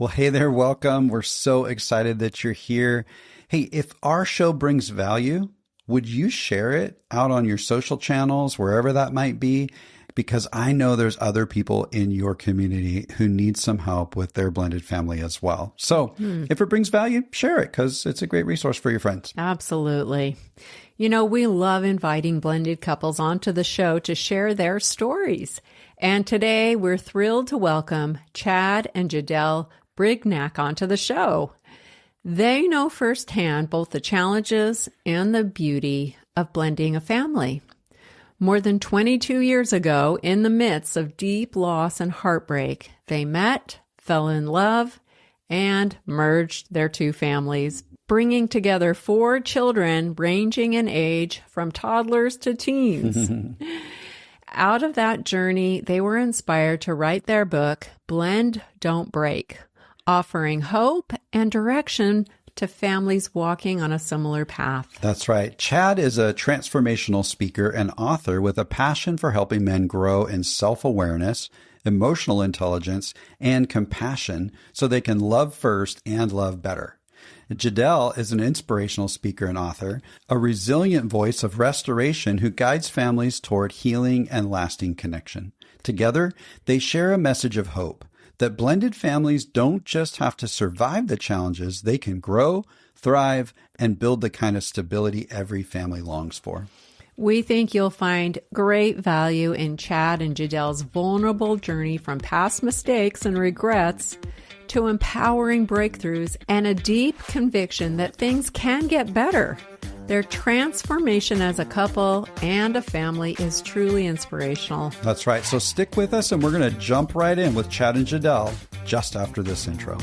Well, hey there, welcome. We're so excited that you're here. Hey, if our show brings value, would you share it out on your social channels, wherever that might be? Because I know there's other people in your community who need some help with their blended family as well. So if it brings value, share it because it's a great resource for your friends. Absolutely. You know, we love inviting blended couples onto the show to share their stories. And today we're thrilled to welcome Chad and Jdele Brignac onto the show. They know firsthand both the challenges and the beauty of blending a family. More than 22 years ago, in the midst of deep loss and heartbreak, they met, fell in love, and merged their two families, bringing together 4 children ranging in age from toddlers to teens. Out of that journey, they were inspired to write their book, Blend, Don't Break, offering hope and direction to families walking on a similar path. That's right. Chad is a transformational speaker and author with a passion for helping men grow in self-awareness, emotional intelligence, and compassion so they can love first and love better. Jdele is an inspirational speaker and author, a resilient voice of restoration who guides families toward healing and lasting connection. Together, they share a message of hope that blended families don't just have to survive the challenges, they can grow, thrive, and build the kind of stability every family longs for. We think you'll find great value in Chad and Jdele's vulnerable journey from past mistakes and regrets to empowering breakthroughs and a deep conviction that things can get better. Their transformation as a couple and a family is truly inspirational. That's right. So stick with us, and we're going to jump right in with Chad and Jdele just after this intro.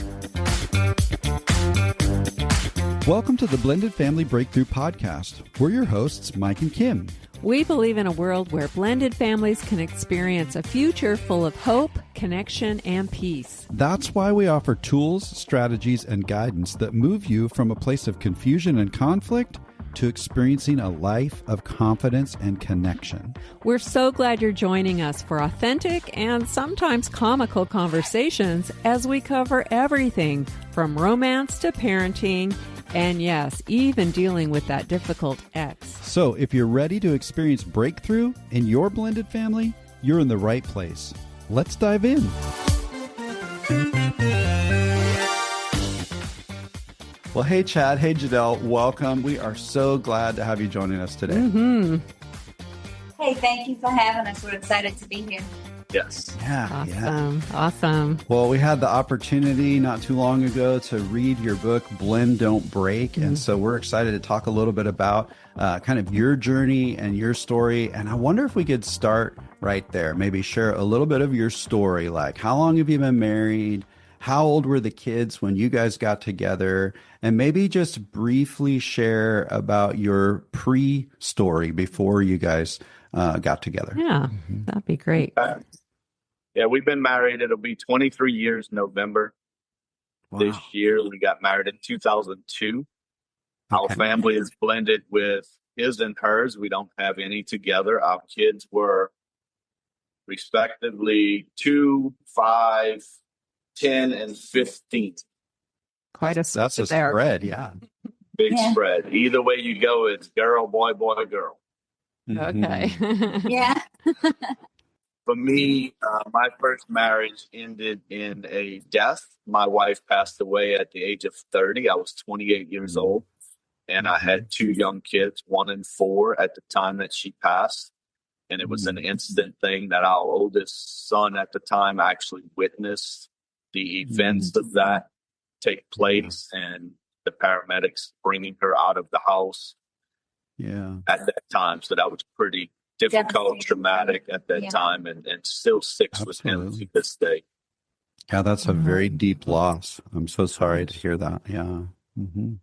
Welcome to the Blended Family Breakthrough Podcast. We're your hosts, Mike and Kim. We believe in a world where blended families can experience a future full of hope, connection, and peace. That's why we offer tools, strategies, and guidance that move you from a place of confusion and conflict to experiencing a life of confidence and connection. We're so glad you're joining us for authentic and sometimes comical conversations as we cover everything from romance to parenting and yes, even dealing with that difficult ex. So if you're ready to experience breakthrough in your blended family, you're in the right place. Let's dive in. Well, hey, Chad. Hey, Jdele. Welcome. We are so glad to have you joining us today. Hey, thank you for having us. We're excited to be here. Yes. Yeah. Awesome. Well, we had the opportunity not too long ago to read your book, Blend, Don't Break. And so we're excited to talk a little bit about kind of your journey and your story. And I wonder if we could start right there, maybe share a little bit of your story. Like, how long have you been married? How old were the kids when you guys got together? And maybe just briefly share about your pre-story before you guys got together. Yeah, that'd be great. Yeah, we've been married. It'll be 23 years November. Wow. This year. We got married in 2002. Our Okay. family is blended with his and hers. We don't have any together. Our kids were respectively 2, 5, 10, and 15. Quite a That's a there. spread, yeah. Big Yeah. spread. Either way you go, it's girl, boy, boy, girl. Okay. Yeah. For me, my first marriage ended in a death. My wife passed away at the age of 30. I was 28 years old, and I had 2 young kids, 1 and 4, at the time that she passed. And it was an instant thing that our oldest son at the time actually witnessed the events of that take place, and the paramedics bringing her out of the house Yeah. at that time. So that was pretty difficult, Devastating. traumatic at that Yeah. time, and still sticks with him Absolutely. to this day. Yeah, that's a very deep loss. I'm so sorry to hear that. Yeah. Mm-hmm.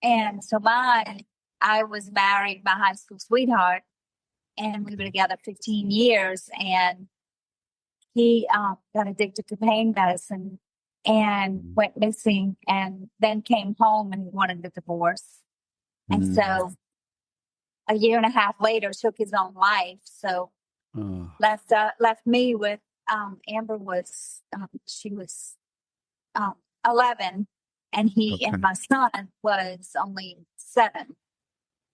And so I was married, my high school sweetheart, and we were together 15 years. And he got addicted to pain medicine and went missing, and then came home and he wanted a divorce. And so a year and a half later took his own life. So left me with Amber. Was she was 11, and Okay. and my son was only 7.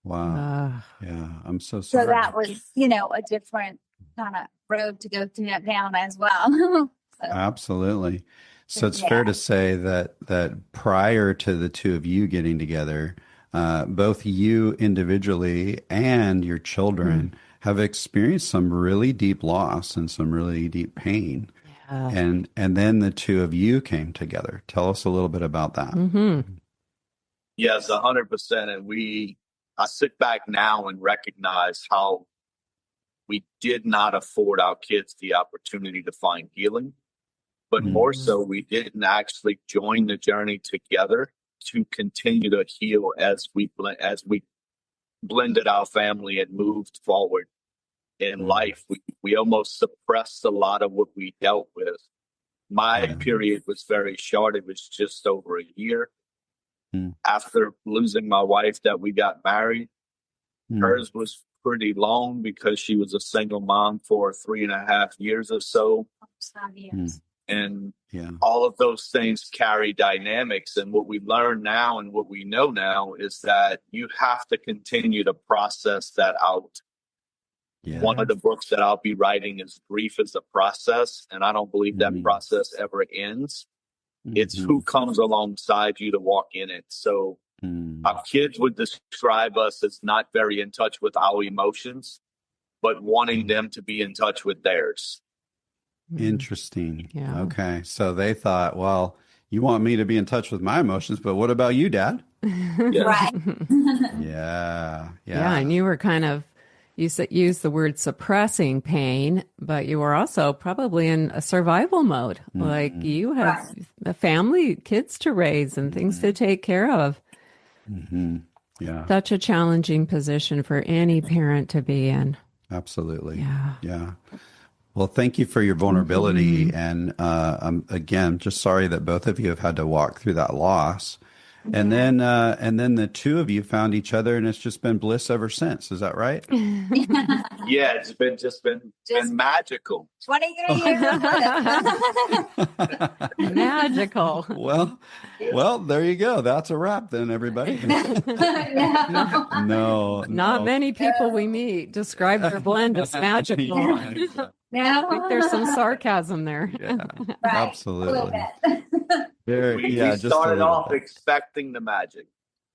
Wow. Yeah. I'm so So sorry. that was, a different kind of road to go down as well. So, Absolutely. So it's fair yeah. to say that prior to the two of you getting together, both you individually and your children have experienced some really deep loss and some really deep pain. Yeah. And then the two of you came together. Tell us a little bit about that. Mm-hmm. Yes, 100%. And I sit back now and recognize how we did not afford our kids the opportunity to find healing, but more so, we didn't actually join the journey together to continue to heal as we blended our family and moved forward in life. We almost suppressed a lot of what we dealt with. My period was very short. It was just over a year after losing my wife that we got married. Hers was pretty long because she was a single mom for 3.5 years or so. 5 years. And all of those things carry dynamics. And what we learn now and what we know now is that you have to continue to process that out. Yeah. One of the books that I'll be writing is Grief is a Process. And I don't believe that process ever ends. It's who comes alongside you to walk in it. So our kids would describe us as not very in touch with our emotions, but wanting them to be in touch with theirs. Interesting. Yeah. Okay. So they thought, well, you want me to be in touch with my emotions, but what about you, Dad? Right. Yeah. Yeah. And you were kind of, used the word suppressing pain, but you were also probably in a survival mode. Like you have a family, kids to raise and things to take care of. Yeah. Such a challenging position for any parent to be in. Absolutely. Yeah. Well, thank you for your vulnerability. And I'm again just sorry that both of you have had to walk through that loss. And then the two of you found each other, and it's just been bliss ever since. Is that right? Yeah, it's been magical. 23 years. Magical. Well, there you go. That's a wrap then, everybody. No. Not many people we meet describe their blend as magical. I think there's some sarcasm there. Yeah, Right. absolutely. A little bit. We started off expecting the magic.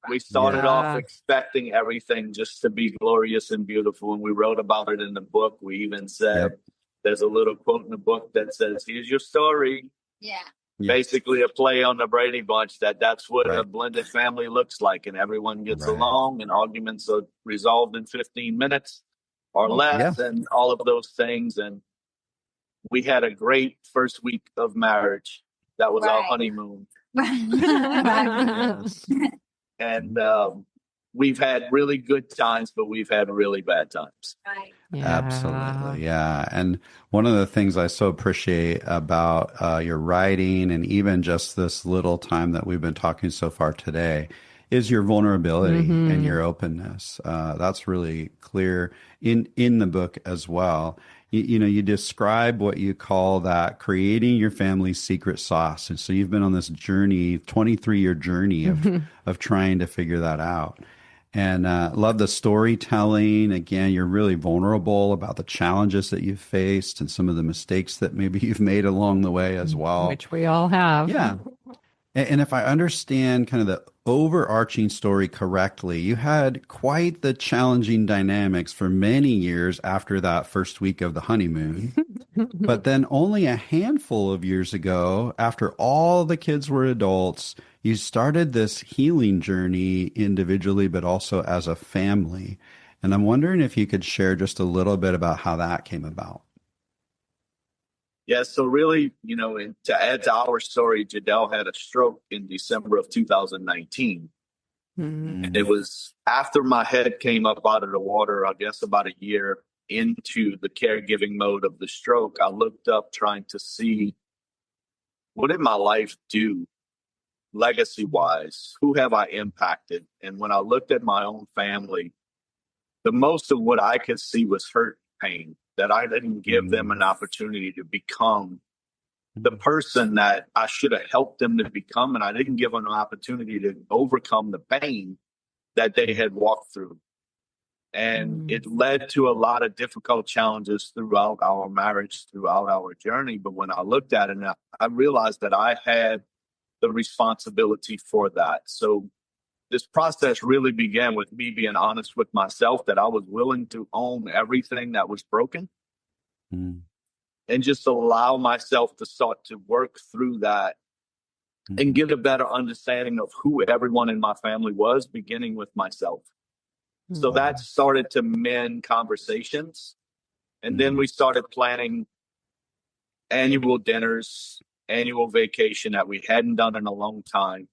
We started off expecting everything just to be glorious and beautiful. And we wrote about it in the book. We even said, there's a little quote in the book that says, here's your story. Yeah. Basically a play on the Brady Bunch, that's what a blended family looks like. And everyone gets along and arguments are resolved in 15 minutes or less and all of those things. And we had a great first week of marriage. That was our honeymoon. And we've had really good times, but we've had really bad times. Right. Yeah. Absolutely. Yeah. And one of the things I so appreciate about your writing and even just this little time that we've been talking so far today is your vulnerability and your openness. That's really clear in the book as well. You describe what you call that creating your family's secret sauce. And so you've been on this journey, 23-year journey of trying to figure that out. And love the storytelling. Again, you're really vulnerable about the challenges that you've faced and some of the mistakes that maybe you've made along the way as well. Which we all have. Yeah. And if I understand kind of the overarching story correctly, you had quite the challenging dynamics for many years after that first week of the honeymoon. But then only a handful of years ago, after all the kids were adults, you started this healing journey individually, but also as a family. And I'm wondering if you could share just a little bit about how that came about. Yeah, so really, to add to our story, Jdele had a stroke in December of 2019. And it was after my head came up out of the water, I guess about a year into the caregiving mode of the stroke. I looked up trying to see, what did my life do legacy-wise? Who have I impacted? And when I looked at my own family, the most of what I could see was hurt and pain, that I didn't give them an opportunity to become the person that I should have helped them to become, and I didn't give them an opportunity to overcome the pain that they had walked through. And it led to a lot of difficult challenges throughout our marriage, throughout our journey. But when I looked at it, I realized that I had the responsibility for that. So this process really began with me being honest with myself that I was willing to own everything that was broken Mm. and just allow myself to start to work through that and get a better understanding of who everyone in my family was, beginning with myself. So that started to mend conversations. And then we started planning annual dinners, annual vacation that we hadn't done in a long time.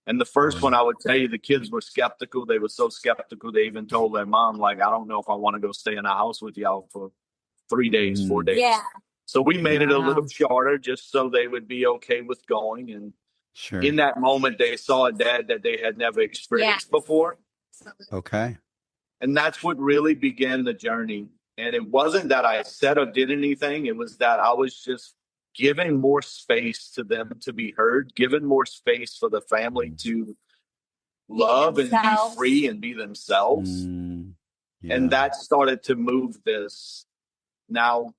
And the first one, I would tell you, the kids were skeptical. They were so skeptical, they even told their mom, like, I don't know if I want to go stay in a house with y'all for 3 days, 4 days. Yeah. So we made it a little shorter just so they would be okay with going. And Sure. in that moment, they saw a dad that they had never experienced before. Okay. And that's what really began the journey. And it wasn't that I said or did anything. It was that I was just giving more space to them to be heard, giving more space for the family to love and be free and be themselves. And that started to move this. Now,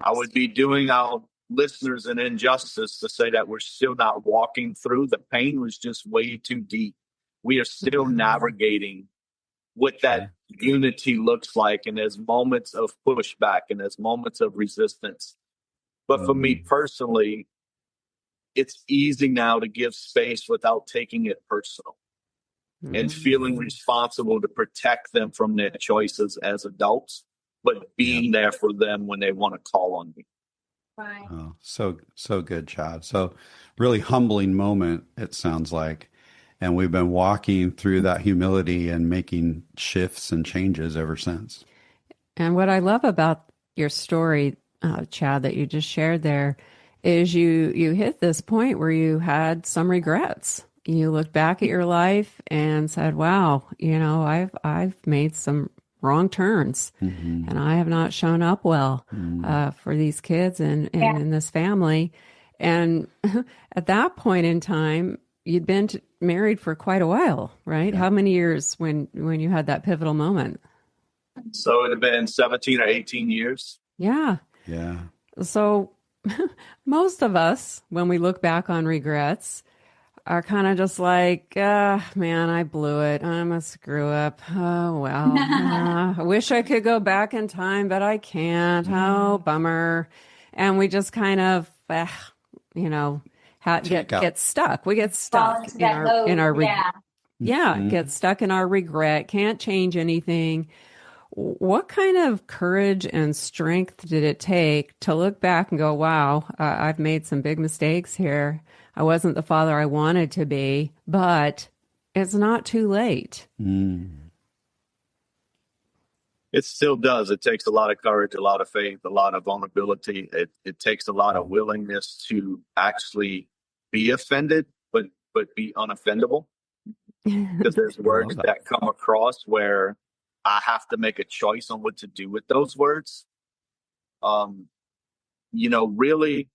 I would be doing our listeners an injustice to say that we're still not walking through. The pain was just way too deep. We are still navigating what that unity looks like. And there's moments of pushback and there's moments of resistance. But for me personally, it's easy now to give space without taking it personal and feeling responsible to protect them from their choices as adults, but being there for them when they want to call on me. Right. Oh, so good, Chad. So really humbling moment, it sounds like. And we've been walking through that humility and making shifts and changes ever since. And what I love about your story, Chad, that you just shared there, is you hit this point where you had some regrets. You looked back at your life and said, "Wow, I've made some wrong turns, and I have not shown up well for these kids and in this family." And at that point in time, you'd been married for quite a while, right? Yeah. How many years when you had that pivotal moment? So it had been 17 or 18 years. Yeah. Yeah. So most of us, when we look back on regrets, are kind of just like, man, I blew it. I'm a screw up. Oh, well, I wish I could go back in time, but I can't. Oh, bummer. And we just kind of, get stuck. We get stuck get stuck in our regret. Can't change anything. What kind of courage and strength did it take to look back and go, wow, I've made some big mistakes here. I wasn't the father I wanted to be, but it's not too late. It still does. It takes a lot of courage, a lot of faith, a lot of vulnerability. It takes a lot of willingness to actually be offended, but be unoffendable. Because there's words that come across where I have to make a choice on what to do with those words. Really,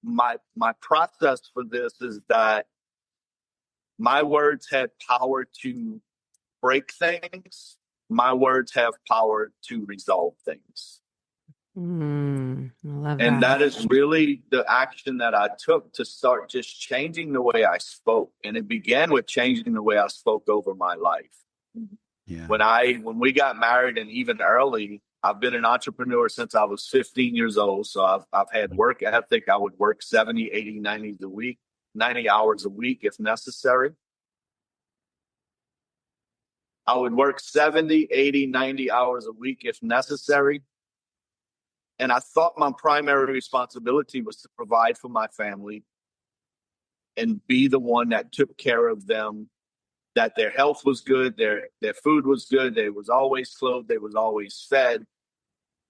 my process for this is that my words had power to break things. My words have power to resolve things. I love that. And that is really the action that I took to start just changing the way I spoke. And it began with changing the way I spoke over my life. Yeah. When we got married and even early, I've been an entrepreneur since I was 15 years old. So I've had work ethic. I would work 70, 80, 90 hours a week if necessary. I would work 70, 80, 90 hours a week if necessary. And I thought my primary responsibility was to provide for my family and be the one that took care of them, that their health was good, their food was good, they was always clothed, they was always fed.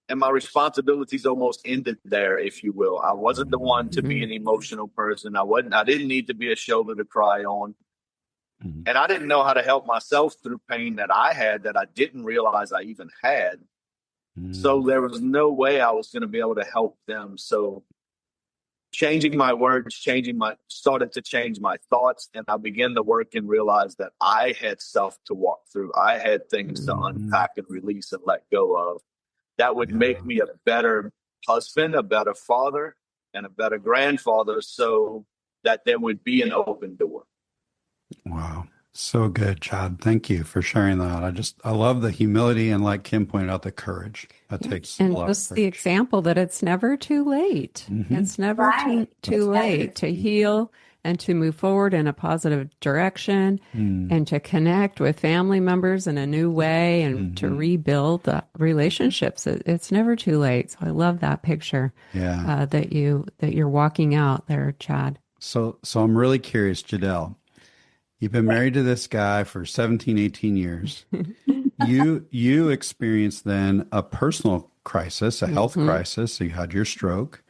And my responsibilities almost ended there, if you will. I wasn't the one to be an emotional person. I didn't need to be a shoulder to cry on. And I didn't know how to help myself through pain that I had that I didn't realize I even had. So there was no way I was going to be able to help them. So changing my words, started to change my thoughts. And I began to work and realize that I had self to walk through. I had things to unpack and release and let go of that would make me a better husband, a better father, and a better grandfather, so that there would be an open door. Wow. So good, Chad. Thank you for sharing that. I love the humility and, like Kim pointed out, the courage. That takes and a lot just of the courage. example that it's never too late. It's never too late to heal and to move forward in a positive direction and to connect with family members in a new way and to rebuild the relationships. It's never too late. So I love that picture that you're walking out there, Chad. So I'm really curious, Jdele. You've been married to this guy for 17, 18 years. You experienced then a personal crisis, a health crisis. So you had your stroke.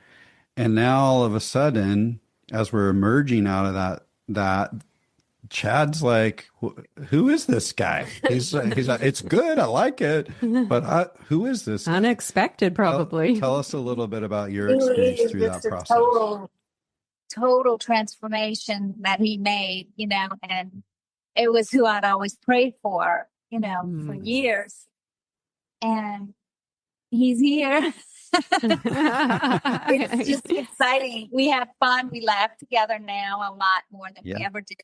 And now all of a sudden, as we're emerging out of that Chad's like, who is this guy? He's like, it's good. I like it. But who is this guy? Unexpected, probably. Tell us a little bit about your experience through that process. Total transformation that he made, and it was who I'd always prayed for, for years. And he's here. It's just exciting. We have fun. We laugh together now a lot more than we ever did.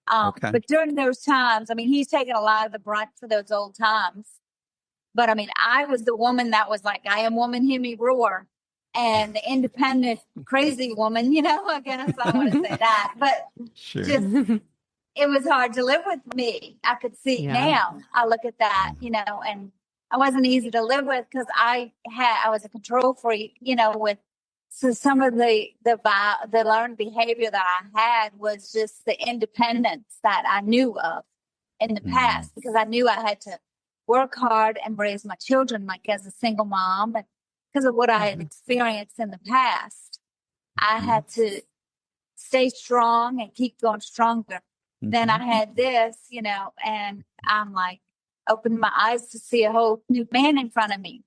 But during those times, he's taken a lot of the brunt for those old times. But I was the woman that was like, I am woman, hear me roar. And the independent, crazy woman, I guess I want to say that. But just, it was hard to live with me. I could see now. I look at that, and I wasn't easy to live with because I was a control freak, so some of the learned behavior that I had was just the independence that I knew of in the past, because I knew I had to work hard and raise my children, like as a single mom, and because of what I had experienced in the past, I had to stay strong and keep going stronger. Then I had this, and I'm like, opened my eyes to see a whole new man in front of me.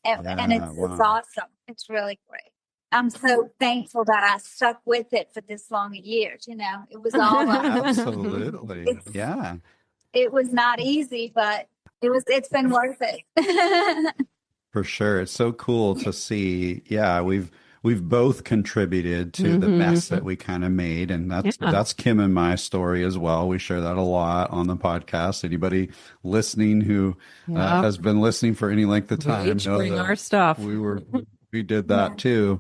And it's awesome. It's really great. I'm so thankful that I stuck with it for this long years. It was all absolutely. It was not easy, but it's been worth it. For sure. It's so cool to see. Yeah, we've both contributed to the mess that we kind of made. And that's Kim and my story as well. We share that a lot on the podcast. Anybody listening who has been listening for any length of time bring our stuff. We did that too.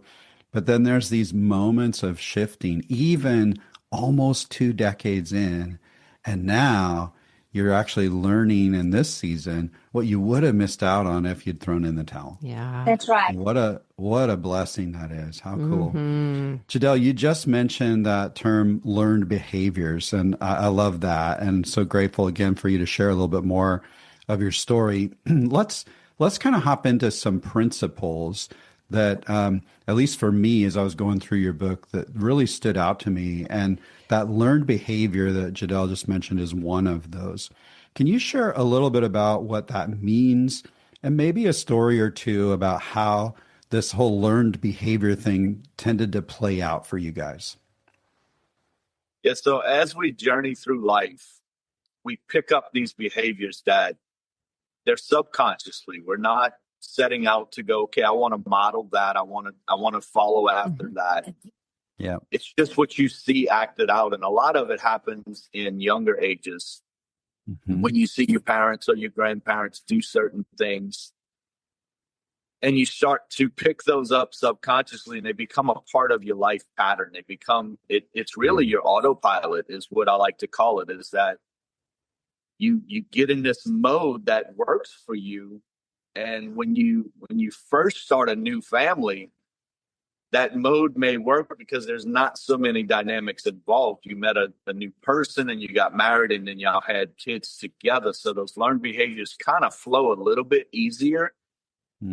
But then there's these moments of shifting, even almost 2 decades in. And now you're actually learning in this season what you would have missed out on if you'd thrown in the towel. Yeah, that's right. What a blessing that is. How cool. Jdele, you just mentioned that term learned behaviors, and I love that. And so grateful again for you to share a little bit more of your story. Let's kind of hop into some principles that, at least for me, as I was going through your book, that really stood out to me. And that learned behavior that Jdele just mentioned is one of those. Can you share a little bit about what that means and maybe a story or two about how this whole learned behavior thing tended to play out for you guys? Yeah, so as we journey through life, we pick up these behaviors that they're subconsciously. We're not setting out to go, okay, I want to model that. I want to follow after that. Yeah. It's just what you see acted out. And a lot of it happens in younger ages. When you see your parents or your grandparents do certain things and you start to pick those up subconsciously and they become a part of your life pattern. They become, it's really your autopilot is what I like to call it, is that you get in this mode that works for you. And when you first start a new family, that mode may work because there's not so many dynamics involved. You met a new person and you got married and then y'all had kids together. So those learned behaviors kind of flow a little bit easier,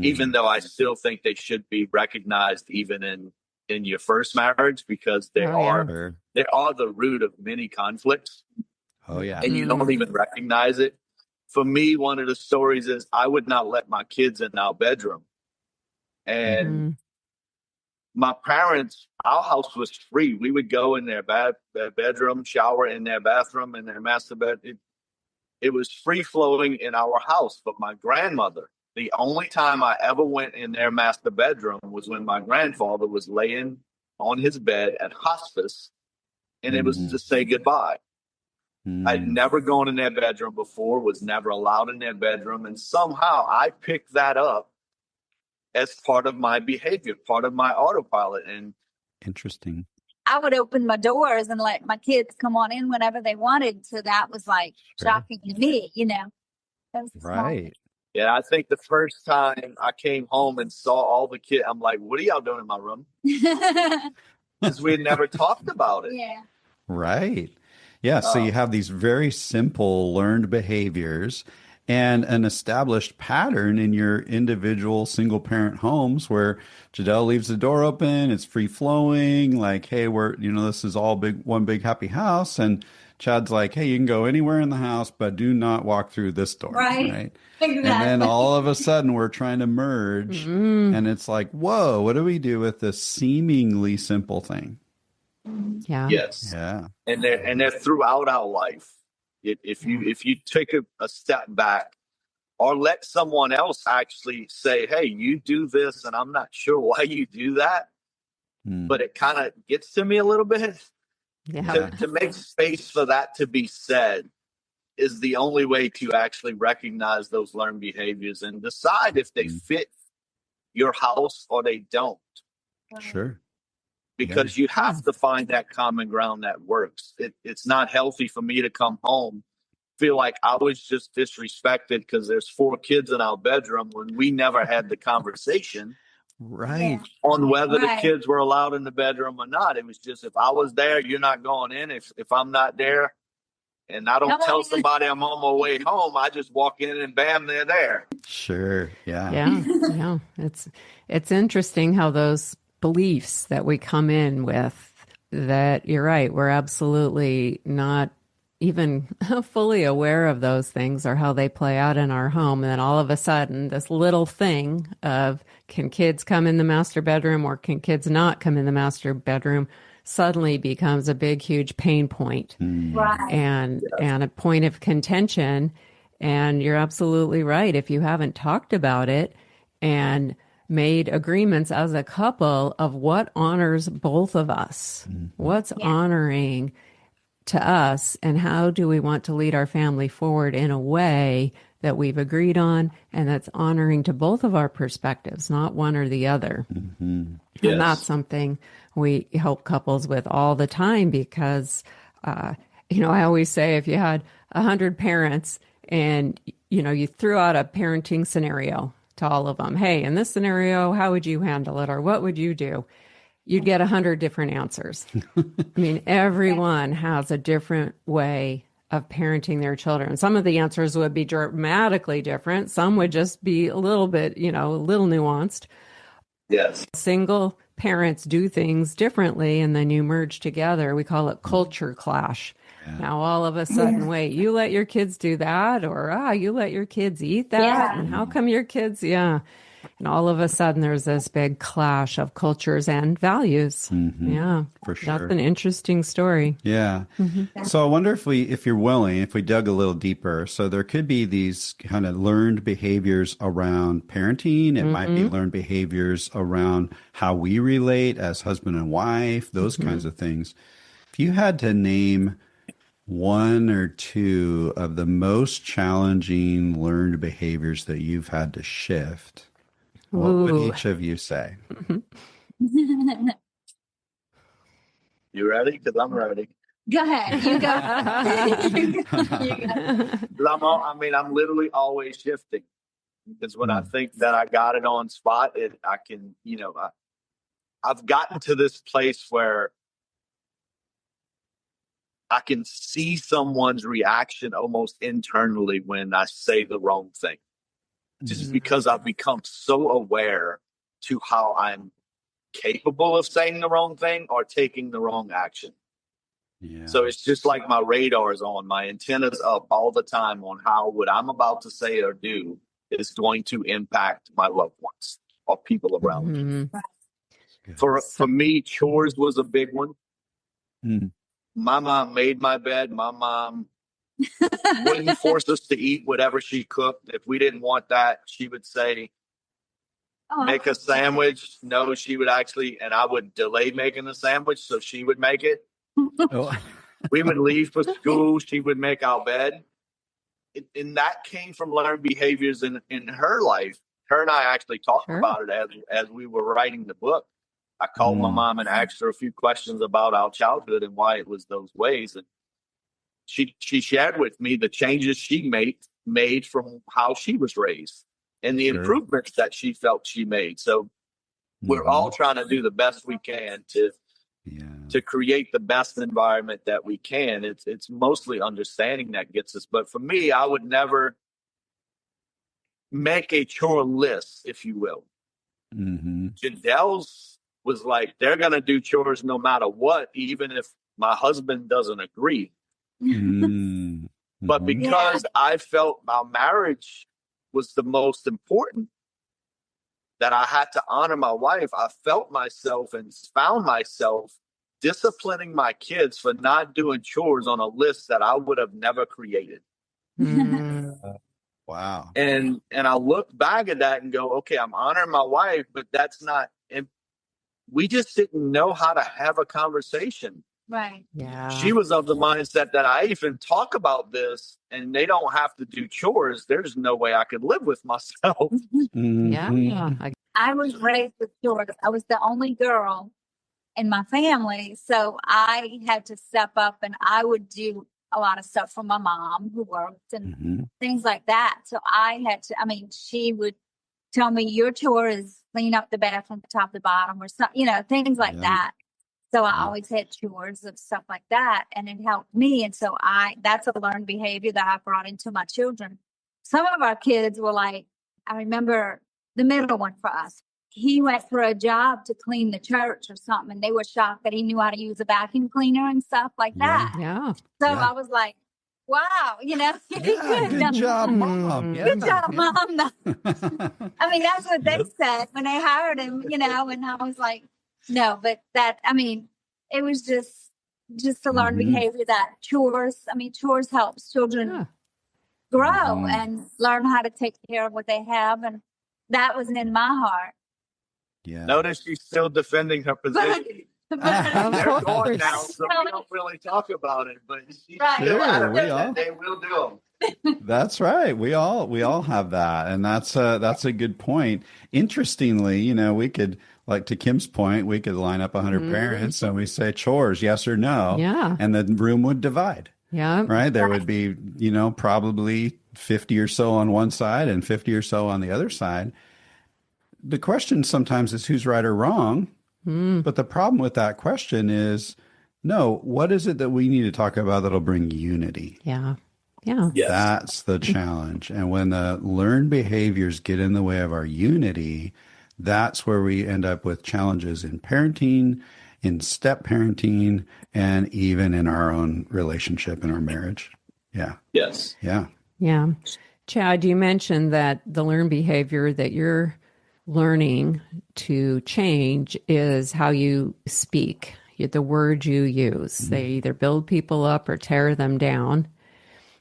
even though I still think they should be recognized even in your first marriage, because they are the root of many conflicts. Oh, yeah. And you don't even recognize it. For me, one of the stories is I would not let my kids in our bedroom. And my parents, our house was free. We would go in their bedroom, shower in their bathroom, in their master bed. It was free flowing in our house. But my grandmother, the only time I ever went in their master bedroom was when my grandfather was laying on his bed at hospice, and it was to say goodbye. I'd never gone in their bedroom before, was never allowed in their bedroom. And somehow I picked that up as part of my behavior, part of my autopilot. And Interesting. I would open my doors and let my kids come on in whenever they wanted. So that was like shocking to me, That was Right. yeah, I think the first time I came home and saw all the kids, I'm like, what are y'all doing in my room? Because we had never talked about it. Yeah. Right. Yeah. So you have these very simple learned behaviors and an established pattern in your individual single parent homes where Jdele leaves the door open, it's free flowing, like, hey, this is all one big happy house. And Chad's like, hey, you can go anywhere in the house, but do not walk through this door. Right. Exactly. And then all of a sudden we're trying to merge and it's like, whoa, what do we do with this seemingly simple thing? Yeah. Yes. Yeah. And they're throughout our life. If you take a step back or let someone else actually say, hey, you do this, and I'm not sure why you do that, but it kind of gets to me a little bit. Yeah. To make space for that to be said is the only way to actually recognize those learned behaviors and decide if they fit your house or they don't. Sure. Because you have to find that common ground that works. It's not healthy for me to come home, feel like I was just disrespected because there's 4 kids in our bedroom when we never had the conversation on whether the kids were allowed in the bedroom or not. It was just, if I was there, you're not going in. If I'm not there and I don't tell somebody I'm on my way home, I just walk in and bam, they're there. Sure. Yeah. Yeah. It's interesting how those beliefs that we come in with, that you're right, we're absolutely not even fully aware of those things or how they play out in our home. And then all of a sudden, this little thing of, can kids come in the master bedroom or can kids not come in the master bedroom, suddenly becomes a big, huge pain point and a point of contention. And you're absolutely right. If you haven't talked about it and made agreements as a couple of what honors both of us, what's honoring to us, and how do we want to lead our family forward in a way that we've agreed on and that's honoring to both of our perspectives, not one or the other. And that's something we help couples with all the time because, I always say if you had 100 parents and, you threw out a parenting scenario to all of them, hey, in this scenario, how would you handle it? Or what would you do? You'd get 100 different answers. I mean, everyone has a different way of parenting their children. Some of the answers would be dramatically different. Some would just be a little bit, a little nuanced. Yes. Single parents do things differently, and then you merge together. We call it culture clash. Now, all of a sudden, wait, you let your kids do that? Or, you let your kids eat that? And how come your kids? And all of a sudden, there's this big clash of cultures and values. Yeah, for sure. That's an interesting story. Yeah. So I wonder if you're willing, if we dug a little deeper. So there could be these kind of learned behaviors around parenting. It might be learned behaviors around how we relate as husband and wife, those kinds of things. If you had to name 1 or 2 of the most challenging learned behaviors that you've had to shift, what would each of you say? You ready? Because I'm ready. Go ahead. You go. I'm literally always shifting. Because when I think that I got it on spot, I can, I've gotten to this place where I can see someone's reaction almost internally when I say the wrong thing. Just because I've become so aware to how I'm capable of saying the wrong thing or taking the wrong action. So it's just like my radar is on, my antenna's up all the time on how what I'm about to say or do is going to impact my loved ones or people around me. For me, chores was a big one. Mm. My mom made my bed. My mom wouldn't force us to eat whatever she cooked. If we didn't want that, she would say, make a sandwich. No, she would actually, and I would delay making the sandwich so she would make it. Oh. We would leave for school. She would make our bed. And that came from learned behaviors in her life. Her and I actually talked about it as we were writing the book. I called my mom and asked her a few questions about our childhood and why it was those ways. And she shared with me the changes she made from how she was raised and the improvements that she felt she made. So we're all trying to do the best we can to create the best environment that we can. It's mostly understanding that gets us. But for me, I would never make a chore list, if you will. Jdele's was like, they're going to do chores no matter what, even if my husband doesn't agree. But because I felt our marriage was the most important, that I had to honor my wife, I felt myself and found myself disciplining my kids for not doing chores on a list that I would have never created. Wow. And I look back at that and go, okay, I'm honoring my wife, but that's not, and we just didn't know how to have a conversation. Right. Yeah. She was of the mindset that I even talk about this and they don't have to do chores. There's no way I could live with myself. Yeah. I was raised with chores. I was the only girl in my family. So I had to step up and I would do a lot of stuff for my mom who worked and things like that. So I had to, I mean, she would tell me your chore is clean up the bathroom from top to bottom or something, you know, things like that. So I always had chores of stuff like that and it helped me. And so that's a learned behavior that I brought into my children. Some of our kids were like, I remember the middle one for us. He went for a job to clean the church or something. And they were shocked that he knew how to use a vacuum cleaner and stuff like that. Yeah. So I was like, wow, you know, good job, Mom. Good job, Mom. I mean, that's what they said when they hired him, you know, and I was like, no, but that, I mean, it was just to learn behavior that chores helps children grow and learn how to take care of what they have. And that was in my heart. Yeah. Notice she's still defending her position. They're gone now, so we don't really talk about it. But she's still adamant that they will do them. That's right. We all have that, and that's a good point. Interestingly, you know, we could, like to Kim's point, we could line up 100 parents and we say chores, yes or no, and the room would divide. Yeah, right. There would be, you know, probably 50 or so on one side and 50 or so on the other side. The question sometimes is who's right or wrong. But the problem with that question is, no, what is it that we need to talk about that'll bring unity? Yeah. Yeah. Yes. That's the challenge. And when the learned behaviors get in the way of our unity, that's where we end up with challenges in parenting, in step parenting, and even in our own relationship in our marriage. Yeah. Yes. Yeah. Yeah. Chad, you mentioned that the learned behavior that you're learning to change is how you speak, the words you use. They either build people up or tear them down.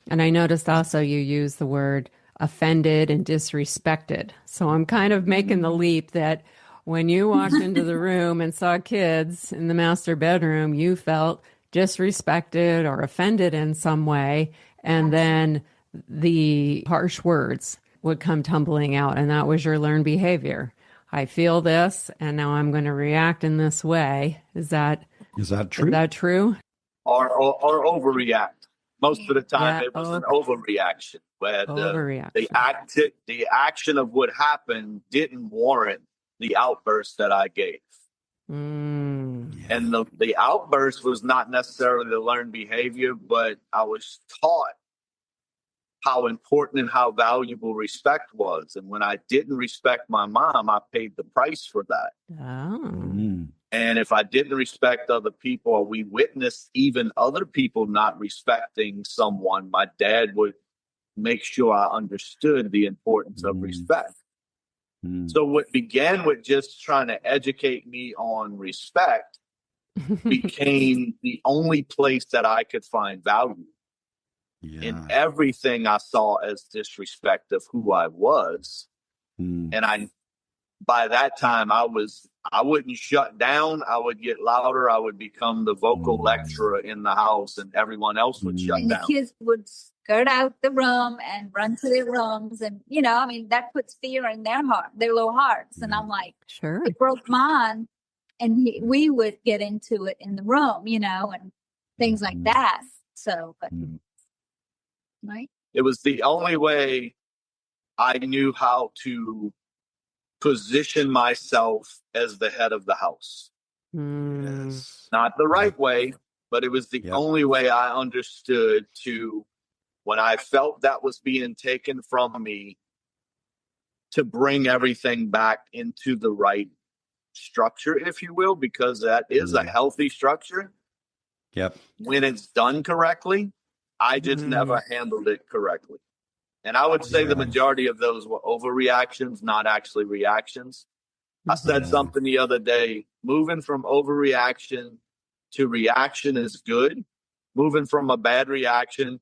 And I noticed also you use the word offended and disrespected. So I'm kind of making the leap that when you walked into the room and saw kids in the master bedroom, you felt disrespected or offended in some way. And then the harsh words would come tumbling out. And that was your learned behavior. I feel this, and now I'm going to react in this way. Is that true? Is that true? Or overreact. Most of the time, it was an overreaction where the action of what happened didn't warrant the outburst that I gave. And the outburst was not necessarily the learned behavior, but I was taught how important and how valuable respect was. And when I didn't respect my mom, I paid the price for that. And if I didn't respect other people, or we witnessed even other people not respecting someone, my dad would make sure I understood the importance of respect. Mm. So what began with just trying to educate me on respect became the only place that I could find value in Yeah. everything I saw as disrespect of who I was. Mm. And by that time, I wouldn't shut down. I would get louder. I would become the vocal lecturer in the house, and everyone else would shut And the down. kids would skirt out the room and run to their rooms. And, I mean, that puts fear in their little hearts. And I'm like, Sure. it broke mine. And we would get into it in the room, and things like that. So, but, right. It was the only way I knew how to position myself as the head of the house. Yes. Not the right way, but it was the only way I understood to, when I felt that was being taken from me, to bring everything back into the right structure, if you will, because that is a healthy structure. Yep. When it's done correctly, I just never handled it correctly. And I would say the majority of those were overreactions, not actually reactions. I said something the other day, moving from overreaction to reaction is good. Moving from a bad reaction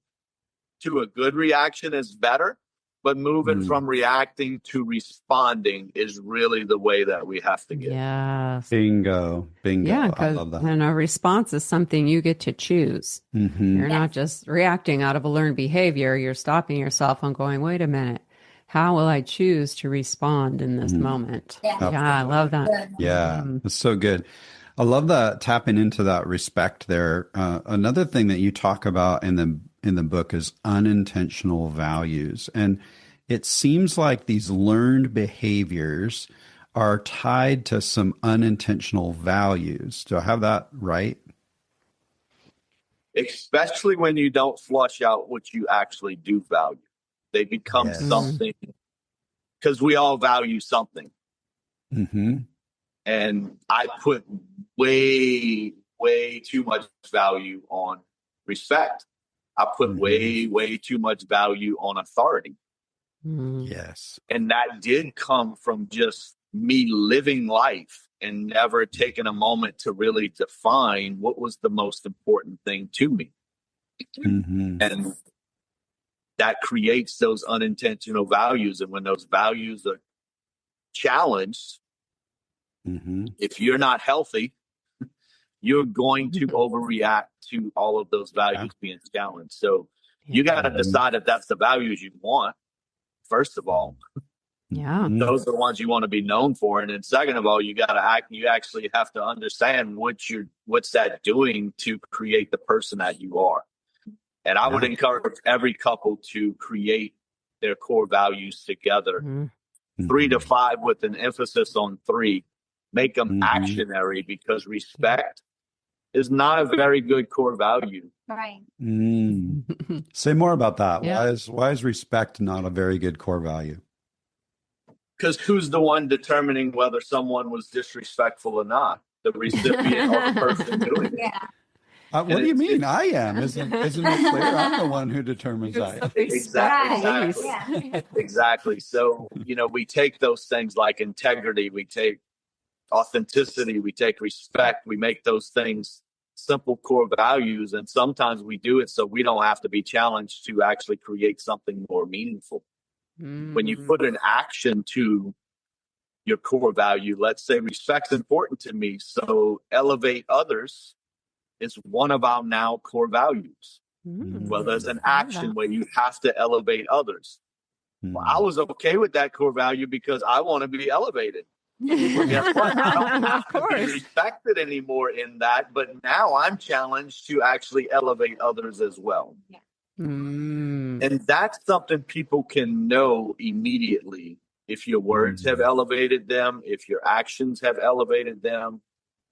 to a good reaction is better. But moving from reacting to responding is really the way that we have to get. Yes. Bingo. Yeah, I because love that. then a response is something you get to choose. You're not just reacting out of a learned behavior. You're stopping yourself and going, wait a minute. How will I choose to respond in this moment? Yeah. I love that. Yeah, it's so good. I love that, tapping into that respect there. Another thing that you talk about in the book is unintentional values. And it seems like these learned behaviors are tied to some unintentional values. Do I have that right? Especially when you don't flush out what you actually do value. They become something, because we all value something. And I put way, way too much value on respect. I put way, way too much value on authority. Yes. And that did come from just me living life and never taking a moment to really define what was the most important thing to me. And that creates those unintentional values. And when those values are challenged, if you're not healthy, you're going to overreact to all of those values being challenged. So you got to decide if that's the values you want, first of all. Those are the ones you want to be known for. And then second of all, you actually have to understand what's that doing to create the person that you are. And I would encourage every couple to create their core values together, 3 to 5 with an emphasis on 3. Make them actionary, because respect is not a very good core value. Right. Say more about that. Why is respect not a very good core value? Because who's the one determining whether someone was disrespectful or not? The recipient or the person doing it. What do you mean? I am. Isn't it clear? I'm the one who determines that. Exactly. So, we take those things like integrity, we take authenticity, we take respect, we make those things simple core values. And sometimes we do it so we don't have to be challenged to actually create something more meaningful. When you put an action to your core value, let's say respect's important to me, so elevate others is one of our now core values. Well, there's an action where you have to elevate others. Well, I was okay with that core value because I want to be elevated. Well, guess what? I don't have to be respected anymore in that, but now I'm challenged to actually elevate others as well. And that's something people can know immediately if your words have elevated them, if your actions have elevated them,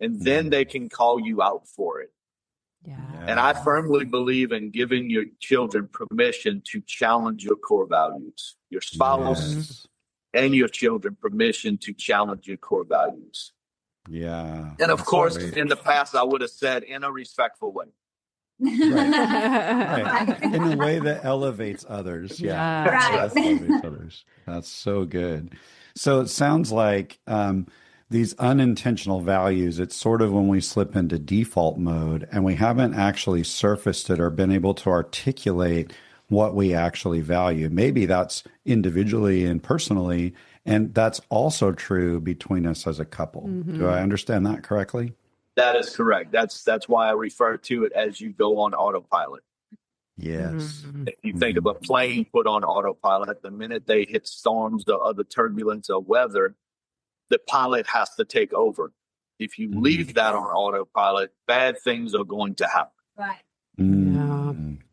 and then they can call you out for it. And I firmly believe in giving your children permission to challenge your core values, your spouse and your children permission to challenge your core values. And of course, in the past, I would have said in a respectful way. Right. In a way that elevates others. Elevates others. That's so good. So it sounds like these unintentional values, it's sort of when we slip into default mode and we haven't actually surfaced it or been able to articulate what we actually value. Maybe that's individually and personally, and that's also true between us as a couple. Do I understand that correctly? That is correct. That's why I refer to it as you go on autopilot. Yes. If you think of a plane put on autopilot, the minute they hit storms or other turbulence or weather, the pilot has to take over. If you leave that on autopilot, bad things are going to happen. Right.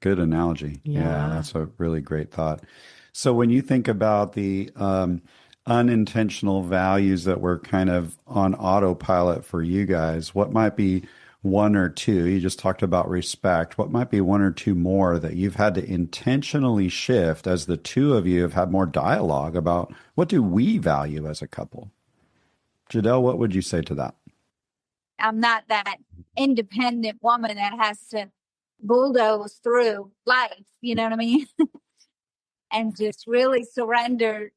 Good analogy. Yeah, that's a really great thought. So when you think about the unintentional values that were kind of on autopilot for you guys, what might be one or two? You just talked about respect. What might be one or two more that you've had to intentionally shift as the two of you have had more dialogue about what do we value as a couple? Jdele, what would you say to that? I'm not that independent woman that has to bulldoze through life, you know what I mean? And just really surrender.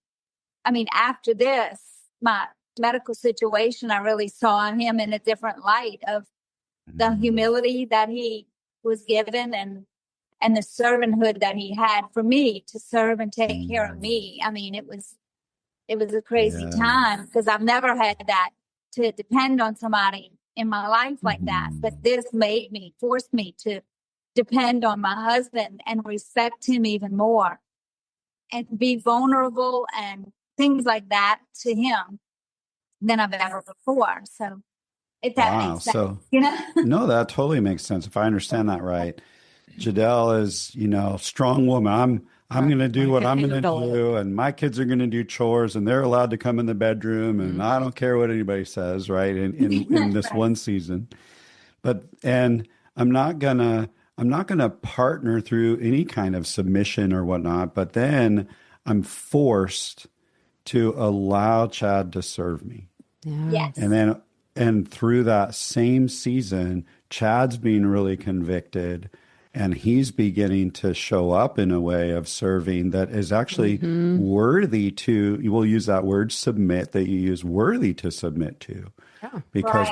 I mean, after this, my medical situation, I really saw him in a different light of the humility that he was given and the servanthood that he had for me to serve and take care of me. I mean, it was a crazy time because I've never had that to depend on somebody in my life like that. But this forced me to depend on my husband and respect him even more and be vulnerable and things like that to him than I've ever before. So if that makes sense, So, you know? No, that totally makes sense. If I understand that right, Jdele is, strong woman. I'm going to do what I'm going to do, and my kids are going to do chores, and they're allowed to come in the bedroom, and I don't care what anybody says, right? In this one season, and I'm not gonna partner through any kind of submission or whatnot. But then I'm forced to allow Chad to serve me. Yes. And through that same season, Chad's being really convicted and he's beginning to show up in a way of serving that is actually worthy to, we'll use that word submit that you use, worthy to submit to. Yeah. Because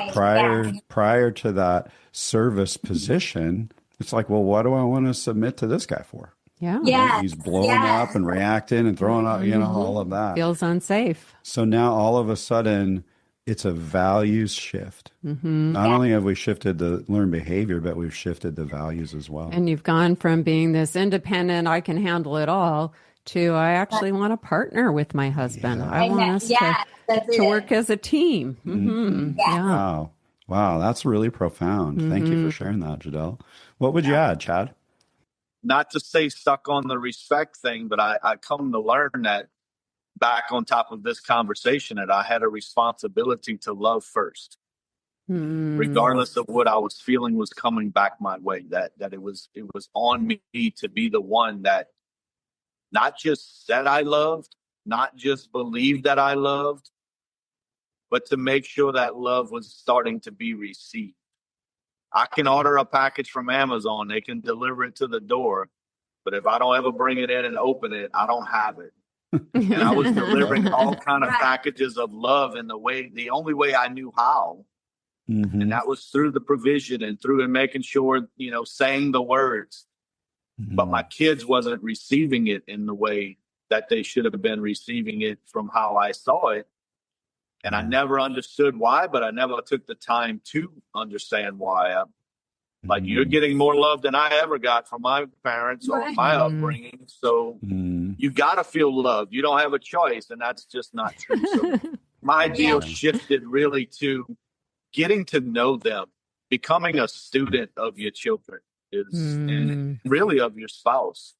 prior to that service position, it's like, well, what do I want to submit to this guy for? Yeah. Yeah. He's blowing up and reacting and throwing up, all of that. Feels unsafe. So now all of a sudden, it's a values shift. Not only have we shifted the learned behavior, but we've shifted the values as well. And you've gone from being this independent, I can handle it all, to I actually want to partner with my husband. Yeah. I want us to work as a team. Yeah. Wow, that's really profound. Thank you for sharing that, Jdele. What would you add, Chad? Not to stay stuck on the respect thing, but I come to learn that back on top of this conversation that I had a responsibility to love first, regardless of what I was feeling was coming back my way, that it was on me to be the one that not just said I loved, not just believed that I loved, but to make sure that love was starting to be received. I can order a package from Amazon. They can deliver it to the door. But if I don't ever bring it in and open it, I don't have it. And I was delivering all kind of packages of love in the only way I knew how. And that was through the provision and through making sure, saying the words. But my kids wasn't receiving it in the way that they should have been receiving it from how I saw it. And I never understood why, but I never took the time to understand why. Like, you're getting more love than I ever got from my parents or my upbringing. So you got to feel love. You don't have a choice. And that's just not true. So my deal shifted really to getting to know them, becoming a student of your children and really of your spouse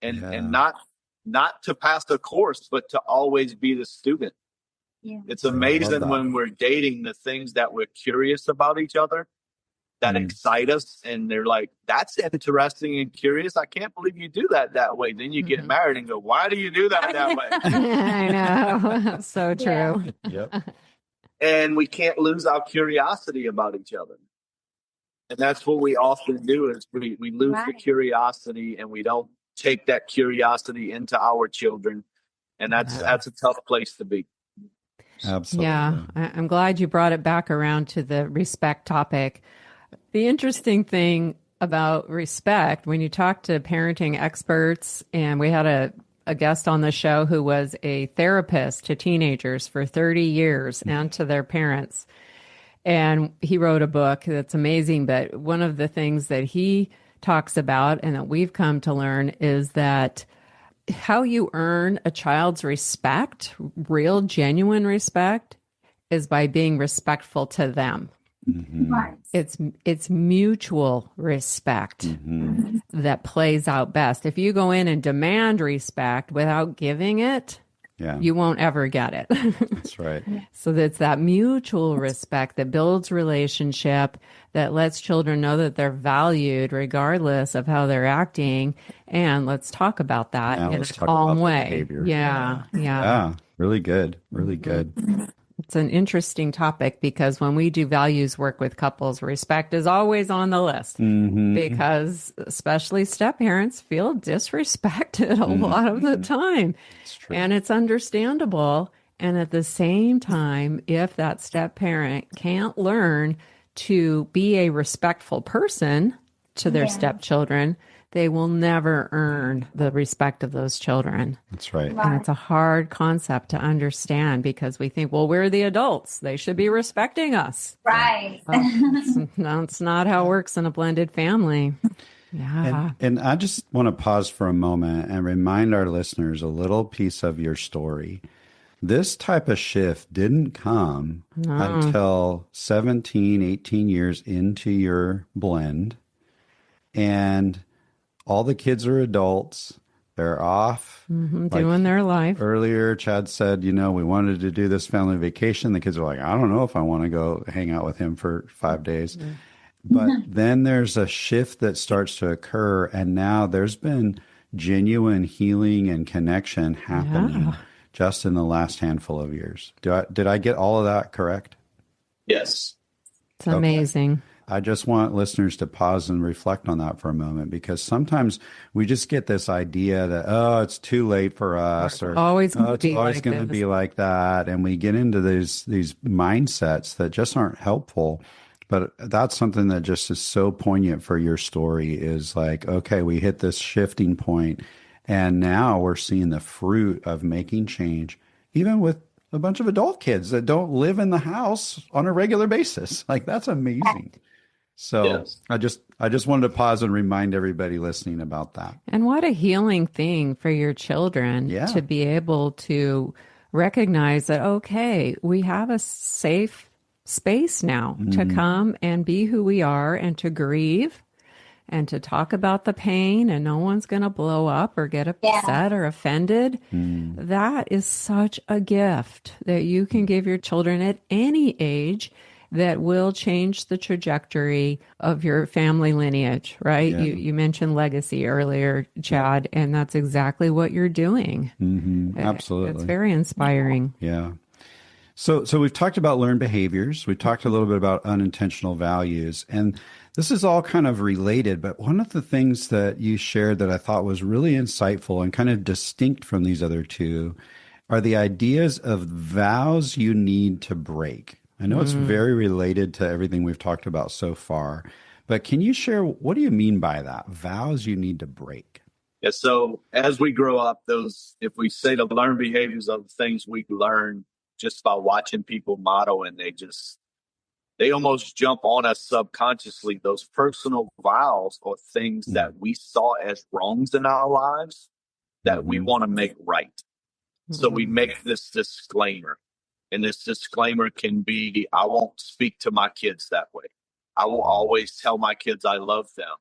and not to pass the course, but to always be the student. Yeah. It's amazing when we're dating the things that we're curious about each other that excite us. And they're like, that's interesting and curious. I can't believe you do that way. Then you get married and go, why do you do that way? I know. So true. Yep. And we can't lose our curiosity about each other. And that's what we often do is we lose the curiosity and we don't take that curiosity into our children. And that's a tough place to be. Absolutely. Yeah, I'm glad you brought it back around to the respect topic. The interesting thing about respect, when you talk to parenting experts, and we had a guest on the show who was a therapist to teenagers for 30 years and to their parents. And he wrote a book that's amazing. But one of the things that he talks about and that we've come to learn is that how you earn a child's respect, real, genuine respect, is by being respectful to them. Right. It's mutual respect that plays out best. If you go in and demand respect without giving it, you won't ever get it. That's right. So it's that mutual respect that builds relationship, that lets children know that they're valued regardless of how they're acting. And let's talk about that in a calm way. Yeah. Really good. Really good. It's an interesting topic because when we do values work with couples, respect is always on the list because especially step parents feel disrespected a lot of the time. And it's understandable. And at the same time, if that step parent can't learn to be a respectful person to their stepchildren, they will never earn the respect of those children. That's right. And it's a hard concept to understand because we think, well, we're the adults. They should be respecting us. Right. That's not how it works in a blended family. Yeah. And I just want to pause for a moment and remind our listeners a little piece of your story. This type of shift didn't come until 17, 18 years into your blend. And all the kids are adults. They're off. Doing their life. Earlier, Chad said, we wanted to do this family vacation. The kids are like, I don't know if I want to go hang out with him for 5 days. But then there's a shift that starts to occur. And now there's been genuine healing and connection happening just in the last handful of years. Did I get all of that correct? Yes. It's amazing. I just want listeners to pause and reflect on that for a moment, because sometimes we just get this idea that, it's too late for us, or it's always going to be like that. And we get into these mindsets that just aren't helpful. But that's something that just is so poignant for your story, is like, okay, we hit this shifting point and now we're seeing the fruit of making change, even with a bunch of adult kids that don't live in the house on a regular basis. Like, that's amazing. So I just wanted to pause and remind everybody listening about that. And what a healing thing for your children to be able to recognize that, okay, we have a safe space now to come and be who we are and to grieve and to talk about the pain, and no one's going to blow up or get upset or offended. That is such a gift that you can give your children at any age that will change the trajectory of your family lineage, right? Yeah. You mentioned legacy earlier, Chad, and that's exactly what you're doing. Absolutely. It's very inspiring. Yeah. So we've talked about learned behaviors. We talked a little bit about unintentional values, and this is all kind of related. But one of the things that you shared that I thought was really insightful and kind of distinct from these other two are the ideas of vows you need to break. I know it's very related to everything we've talked about so far, but can you share, what do you mean by that? Vows you need to break? Yeah, so as we grow up, if we say the learned behaviors of things we learn just by watching people model, and they almost jump on us subconsciously, those personal vows or things that we saw as wrongs in our lives that we want to make right. So we make this disclaimer. And this disclaimer can be, I won't speak to my kids that way. I will always tell my kids I love them.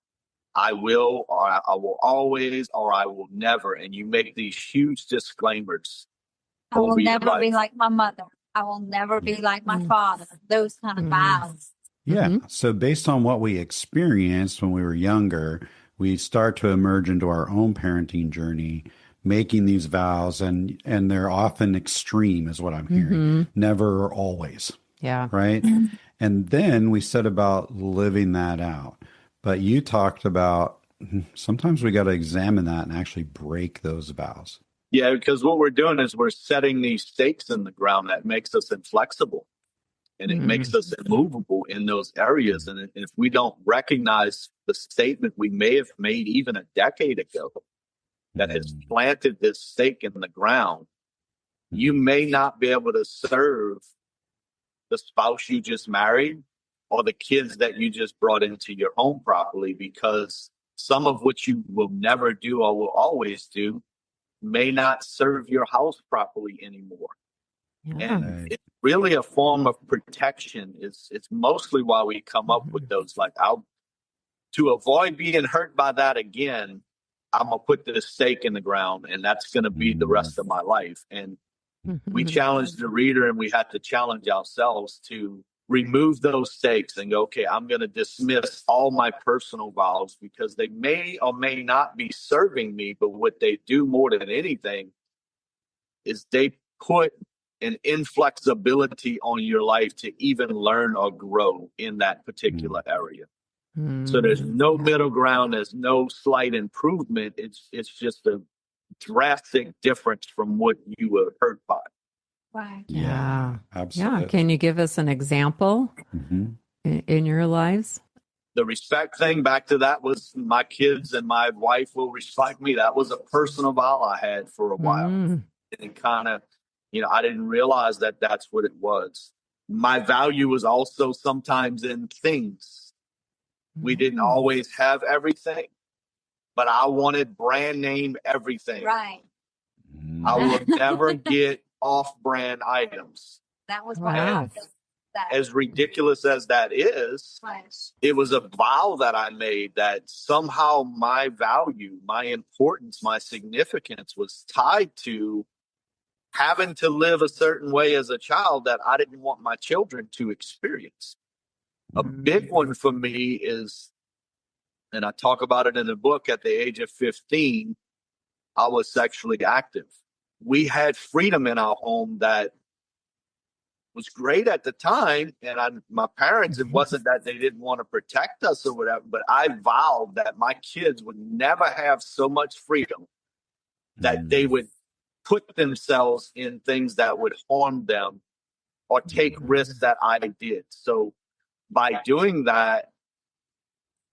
I will, or I will always, or I will never. And you make these huge disclaimers. I will never be like my mother. I will never be like my father. Those kind of vows. Yeah. So based on what we experienced when we were younger, we start to emerge into our own parenting journey, making these vows, and they're often extreme is what I'm hearing. Never or always. Yeah. Right. And then we set about living that out. But you talked about sometimes we got to examine that and actually break those vows. Yeah, because what we're doing is we're setting these stakes in the ground that makes us inflexible and it makes us immovable in those areas. And if we don't recognize the statement we may have made even a decade ago that has planted this stake in the ground, you may not be able to serve the spouse you just married or the kids that you just brought into your home properly, because some of what you will never do or will always do may not serve your house properly anymore. Yeah. And it's really a form of protection. It's mostly why we come up with those, like, to avoid being hurt by that again, I'm going to put this stake in the ground, and that's going to be the rest of my life. And we challenge the reader, and we have to challenge ourselves to remove those stakes and go, okay, I'm going to dismiss all my personal vows because they may or may not be serving me. But what they do more than anything is they put an inflexibility on your life to even learn or grow in that particular area. So there's no middle ground. There's no slight improvement. It's just a drastic difference from what you were hurt by. Right. Yeah. Absolutely. Yeah. Can you give us an example in your lives? The respect thing, back to that, was my kids and my wife will respect me. That was a personal vow I had for a while. And it kind of, I didn't realize that that's what it was. My value was also sometimes in things. We didn't always have everything, but I wanted brand name everything. Right. I would never get off-brand items. That was Wow. As ridiculous as that is, it was a vow that I made that somehow my value, my importance, my significance was tied to having to live a certain way as a child that I didn't want my children to experience. A big one for me is, and I talk about it in the book, at the age of 15, I was sexually active. We had freedom in our home that was great at the time. And my parents, it wasn't that they didn't want to protect us or whatever, but I vowed that my kids would never have so much freedom that they would put themselves in things that would harm them or take risks that I did. So by doing that,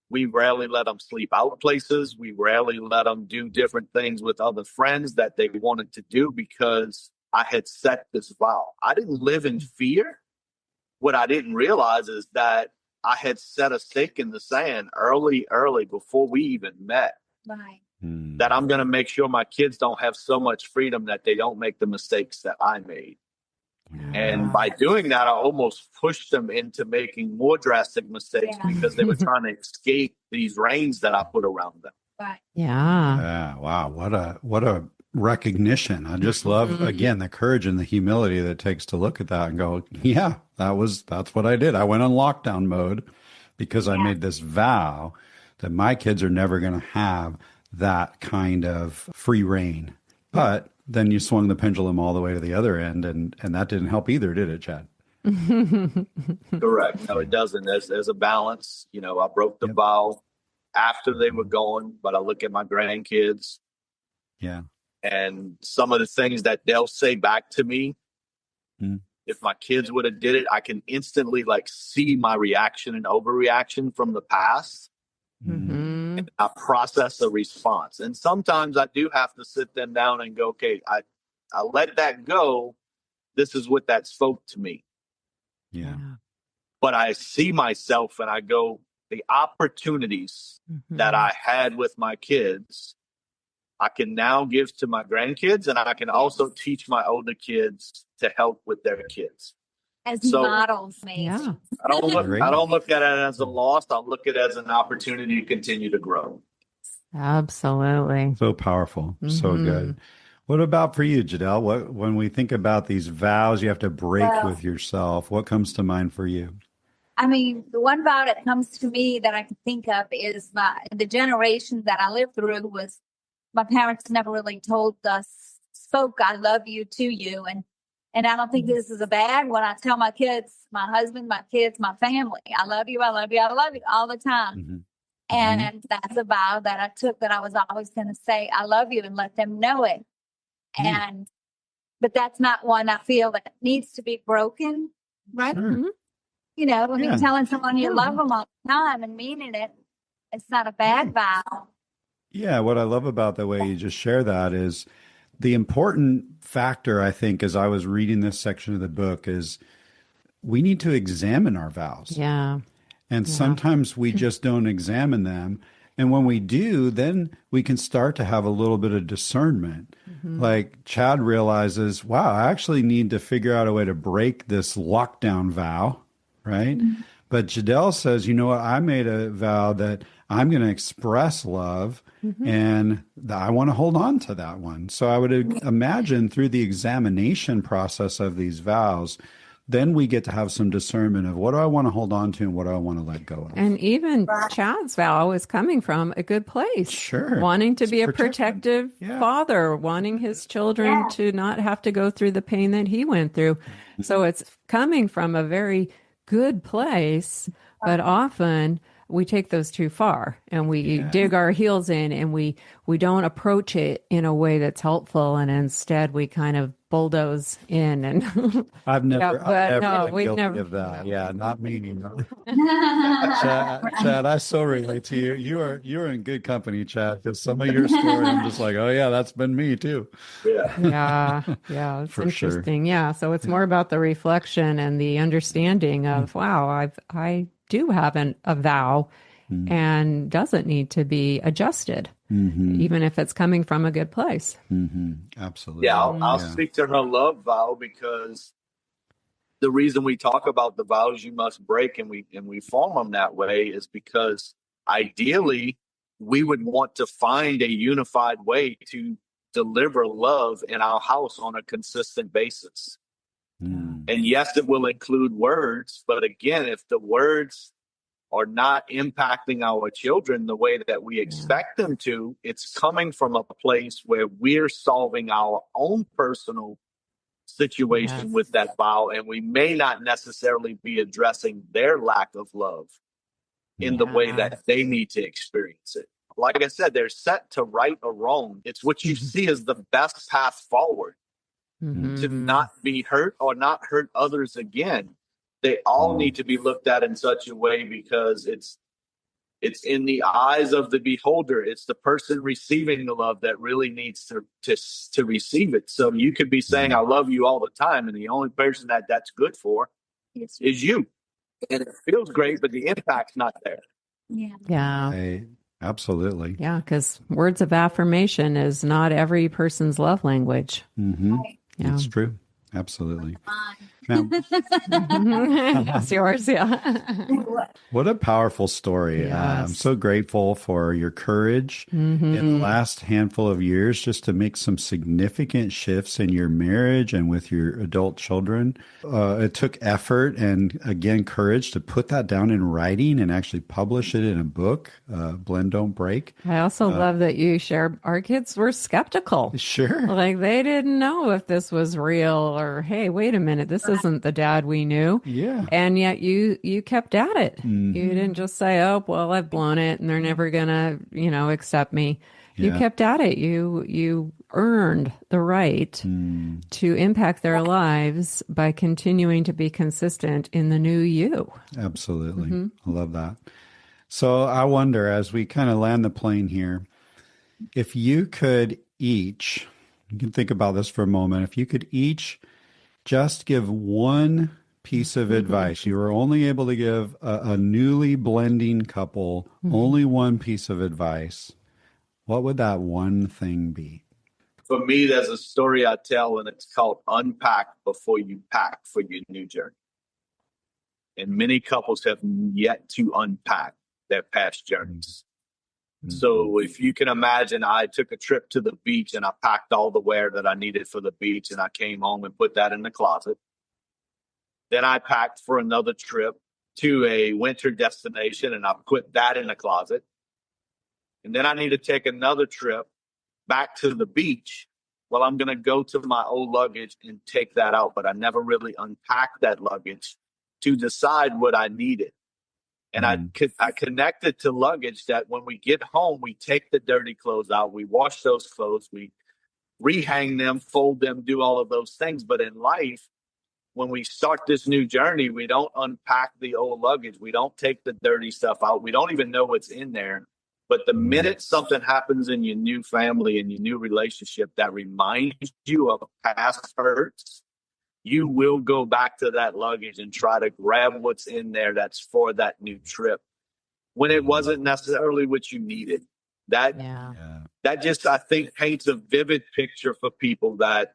we rarely let them sleep out places. We rarely let them do different things with other friends that they wanted to do because I had set this vow. I didn't live in fear. What I didn't realize is that I had set a stake in the sand early before we even met. Right. That I'm going to make sure my kids don't have so much freedom that they don't make the mistakes that I made. And by doing that, I almost pushed them into making more drastic mistakes because they were trying to escape these reins that I put around them. Right. Yeah. Yeah. Wow. What a recognition. I just love, again, the courage and the humility that it takes to look at that and go, yeah, that's what I did. I went on lockdown mode because I made this vow that my kids are never going to have that kind of free reign. But then you swung the pendulum all the way to the other end, and that didn't help either, did it, Chad? Correct. No, it doesn't. There's a balance. I broke the vow after they were gone, but I look at my grandkids. Yeah. And some of the things that they'll say back to me, if my kids would have did it, I can instantly see my reaction and overreaction from the past. And I process a response. And sometimes I do have to sit them down and go, okay, I let that go. This is what that spoke to me. Yeah. But I see myself and I go, the opportunities that I had with my kids, I can now give to my grandkids, and I can also teach my older kids to help with their kids. As models, maybe. Yeah. I don't look at it as a loss. I look at it as an opportunity to continue to grow. Absolutely. So powerful. So good. What about for you, Jdele? When we think about these vows you have to break with yourself, what comes to mind for you? I mean, the one vow that comes to me that I can think of is the generation that I lived through was my parents never really spoke "I love you" to you, and I don't think this is a bad when I tell my kids, my husband, my kids, my family, I love you, I love you, I love you all the time. And that's a vow that I took, that I was always going to say, I love you, and let them know it. And, but that's not one I feel that needs to be broken, right? Sure. You know, when Yeah. you're telling someone you love them all the time and meaning it, it's not a bad vow. Yeah, what I love about the way you just share that is the important factor, I think, as I was reading this section of the book, is we need to examine our vows. Yeah. And Yeah. sometimes we just don't examine them. And when we do, then we can start to have a little bit of discernment. Like Chad realizes, wow, I actually need to figure out a way to break this lockdown vow, right? But Jdele says, you know what? I made a vow that I'm going to express love and I want to hold on to that one. So I would imagine through the examination process of these vows, then we get to have some discernment of what do I want to hold on to and what do I want to let go of. And even Chad's vow is coming from a good place. Sure. Wanting to be a protective. protective father, wanting his children to not have to go through the pain that he went through. So it's coming from a very good place, but often we take those too far and we dig our heels in and we don't approach it in a way that's helpful. And instead we kind of bulldoze in and I've never been we've guilty never of that. Yeah, not me. Chad, I so relate to you. You're in good company, Chad, because some of your story, I'm just like, oh yeah, that's been me too. Yeah, it's For sure. interesting. Yeah, so it's more about the reflection and the understanding of wow, I do have a vow and doesn't need to be adjusted, even if it's coming from a good place. Absolutely. Yeah, I'll speak to her love vow because the reason we talk about the vows you must break and we form them that way is because ideally we would want to find a unified way to deliver love in our house on a consistent basis. And yes, it will include words, but again, if the words are not impacting our children the way that we expect them to, it's coming from a place where we're solving our own personal situation with that vow, and we may not necessarily be addressing their lack of love in the way that they need to experience it. Like I said, they're set to right or wrong. It's what you see as the best path forward to not be hurt or not hurt others again. They all need to be looked at in such a way because it's in the eyes of the beholder. It's the person receiving the love that really needs to receive it. So you could be saying, I love you all the time. And the only person that's good for is you. And it feels great, but the impact's not there. Yeah. Absolutely. Yeah, because words of affirmation is not every person's love language. Yeah. It's true. Absolutely. It's yours, What a powerful story. Yes. I'm so grateful for your courage in the last handful of years just to make some significant shifts in your marriage and with your adult children. It took effort and, again, courage to put that down in writing and actually publish it in a book, Blend, Don't Break. I also love that you share our kids were skeptical. Sure. Like they didn't know if this was real or, hey, wait a minute, this isn't the dad we knew. Yeah. And yet you kept at it. You didn't just say, oh, well, I've blown it and they're never going to, accept me. You kept at it. You earned the right to impact their lives by continuing to be consistent in the new you. Absolutely. I love that. So I wonder, as we kind of land the plane here, if you could each, you can think about this for a moment, if you could each just give one piece of advice, you were only able to give a newly blending couple only one piece of advice, what would that one thing be? For me, there's a story I tell, and it's called Unpack Before You Pack for Your New Journey. And many couples have yet to unpack their past journeys. So if you can imagine, I took a trip to the beach and I packed all the wear that I needed for the beach and I came home and put that in the closet. Then I packed for another trip to a winter destination and I put that in the closet. And then I need to take another trip back to the beach. Well, I'm going to go to my old luggage and take that out, but I never really unpacked that luggage to decide what I needed. And I connected to luggage that when we get home, we take the dirty clothes out, we wash those clothes, we rehang them, fold them, do all of those things. But in life, when we start this new journey, we don't unpack the old luggage. We don't take the dirty stuff out. We don't even know what's in there. But the minute something happens in your new family and your new relationship that reminds you of past hurts, you will go back to that luggage and try to grab what's in there that's for that new trip when it wasn't necessarily what you needed. That just, I think, paints a vivid picture for people that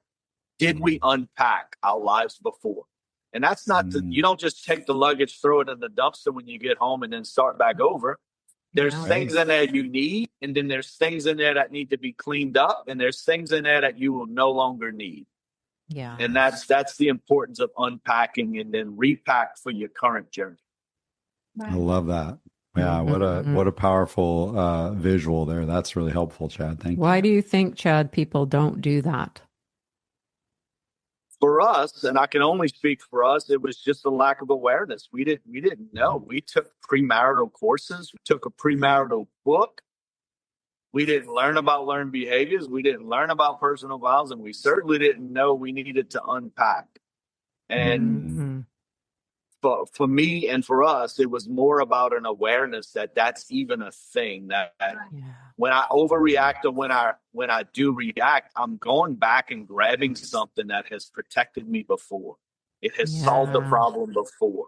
did we unpack our lives before? And that's not, you don't just take the luggage, throw it in the dumpster when you get home and then start back over. There's things in there you need, and then there's things in there that need to be cleaned up, and there's things in there that you will no longer need. Yeah. And that's the importance of unpacking and then repack for your current journey. I love that. Yeah, what a powerful visual there. That's really helpful, Chad. Thank you. Why do you think, Chad, people don't do that? For us, and I can only speak for us, it was just a lack of awareness. We didn't know. We took premarital courses. We took a premarital book. We didn't learn about learned behaviors. We didn't learn about personal values, and we certainly didn't know we needed to unpack. And for me and for us, it was more about an awareness that that's even a thing, that when I overreact or when I do react, I'm going back and grabbing something that has protected me before. It has solved the problem before.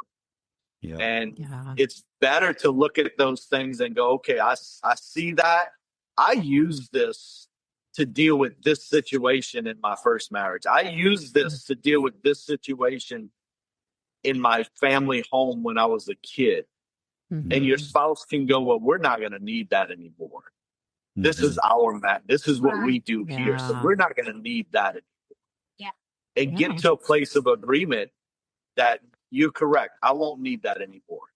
Yeah. And it's better to look at those things and go, okay, I see that. I use this to deal with this situation in my first marriage. I use this to deal with this situation in my family home when I was a kid. And your spouse can go, well, we're not going to need that anymore. This is our mat. This is what we do here. So we're not going to need that anymore. And get to a place of agreement that you're correct. I won't need that anymore.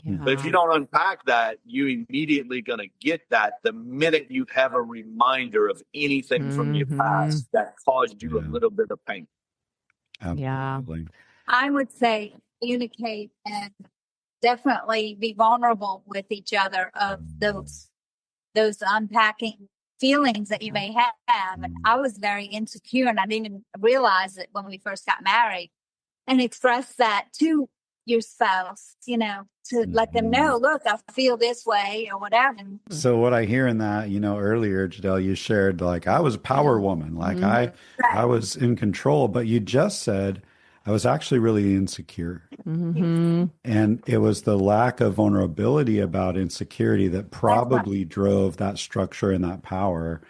But if you don't unpack that, you're immediately going to get that the minute you have a reminder of anything from your past that caused you a little bit of pain. Absolutely. I would say communicate and definitely be vulnerable with each other of those unpacking feelings that you may have. And I was very insecure, and I didn't even realize it when we first got married, and express that to your spouse, to let them know, look, I feel this way or whatever. So what I hear in that, earlier, Jdele, you shared like I was a power woman, like I was in control, but you just said I was actually really insecure. And it was the lack of vulnerability about insecurity that probably drove that structure and that power.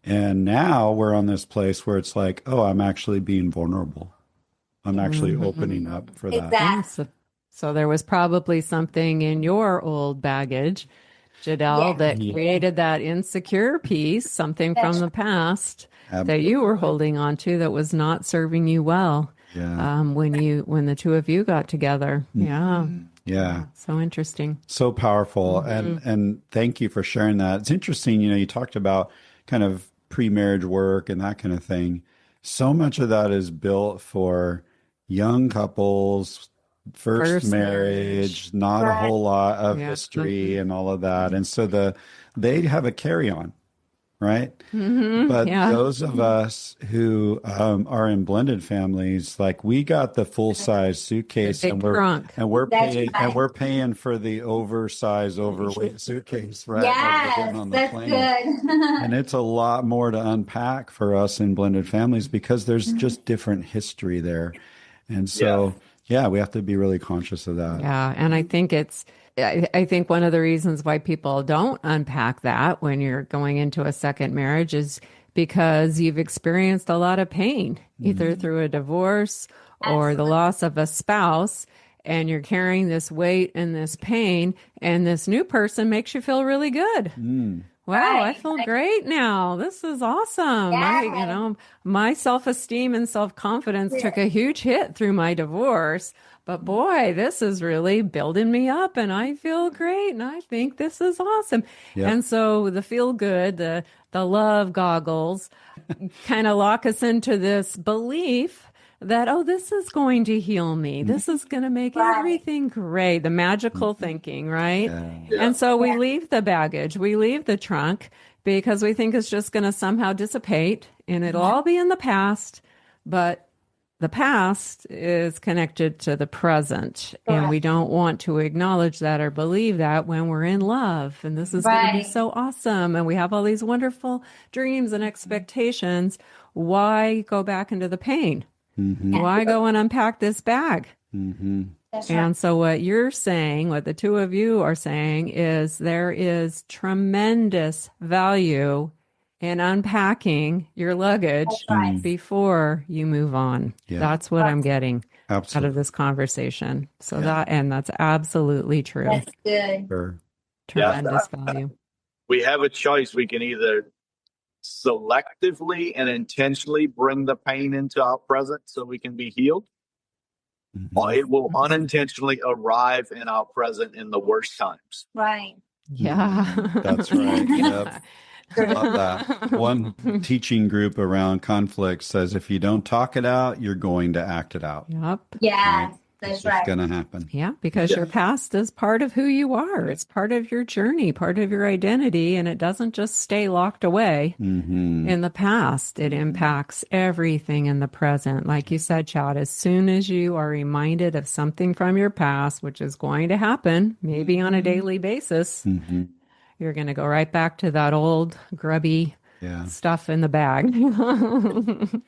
And now we're on this place where it's like, oh, I'm actually being vulnerable. I'm actually opening up for that. Exactly. So there was probably something in your old baggage, Jdele, that created that insecure piece, something from the past that you were holding on to that was not serving you well. When the two of you got together. So interesting. So powerful. And thank you for sharing that. It's interesting, you talked about kind of pre-marriage work and that kind of thing. So much of that is built for young couples, first marriage, not a whole lot of history and all of that. And so they have a carry-on. Right. But those of us who are in blended families, like we got the full size suitcase and we're paying for the oversized, overweight suitcase, right? Yes, on the that's plane. good. And it's a lot more to unpack for us in blended families because there's just different history there. And so, we have to be really conscious of that. Yeah. And I think one of the reasons why people don't unpack that when you're going into a second marriage is because you've experienced a lot of pain, either through a divorce or the loss of a spouse, and you're carrying this weight and this pain, and this new person makes you feel really good. Wow, I feel great now. This is awesome. My self-esteem and self-confidence took a huge hit through my divorce. But boy, this is really building me up and I feel great and I think this is awesome. Yep. And so the feel good, the love goggles kind of lock us into this belief that, oh, this is going to heal me. This is going to make everything great. The magical thinking, right? Yeah. And so we leave the baggage, we leave the trunk, because we think it's just going to somehow dissipate and it'll all be in the past. But the past is connected to the present, and we don't want to acknowledge that or believe that when we're in love. And this is going to be so awesome. And we have all these wonderful dreams and expectations. Why go back into the pain? Why go and unpack this bag? And so what you're saying, what the two of you are saying, is there is tremendous value in unpacking your luggage before you move on. Yeah. That's what I'm getting Absolutely. out of this conversation. So that's absolutely true. That's good. Sure. Tremendous value. We have a choice. We can either selectively and intentionally bring the pain into our present so we can be healed, or it will unintentionally arrive in our present in the worst times. Right. Yeah. That's right. Yep. Love that. One teaching group around conflict says if you don't talk it out, you're going to act it out. Yep. Yeah, Right? that's It's right. just going to happen. Yeah, because your past is part of who you are. It's part of your journey, part of your identity, and it doesn't just stay locked away in the past. It impacts everything in the present. Like you said, Chad, as soon as you are reminded of something from your past, which is going to happen, maybe on a daily basis, you're going to go right back to that old grubby stuff in the bag.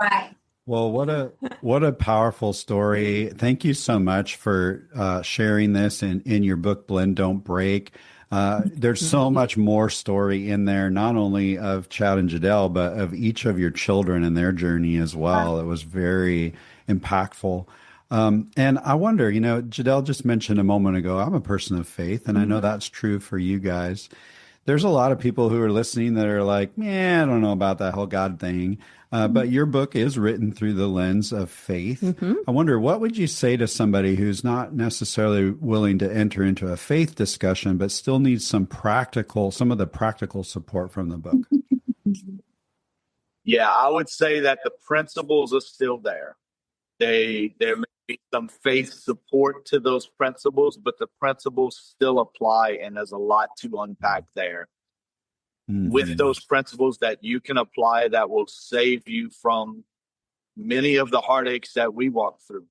Right. Well, what a powerful story. Thank you so much for sharing this in your book, Blend, Don't Break. There's so much more story in there, not only of Chad and Jdele, but of each of your children and their journey as well. It was very impactful. And I wonder, Jdele just mentioned a moment ago, I'm a person of faith, and I know that's true for you guys. There's a lot of people who are listening that are like, I don't know about that whole God thing. But your book is written through the lens of faith. I wonder, what would you say to somebody who's not necessarily willing to enter into a faith discussion, but still needs some of the practical support from the book? Yeah, I would say that the principles are still there. There may be some faith support to those principles, but the principles still apply, and there's a lot to unpack there. With those principles that you can apply that will save you from many of the heartaches that we walk through.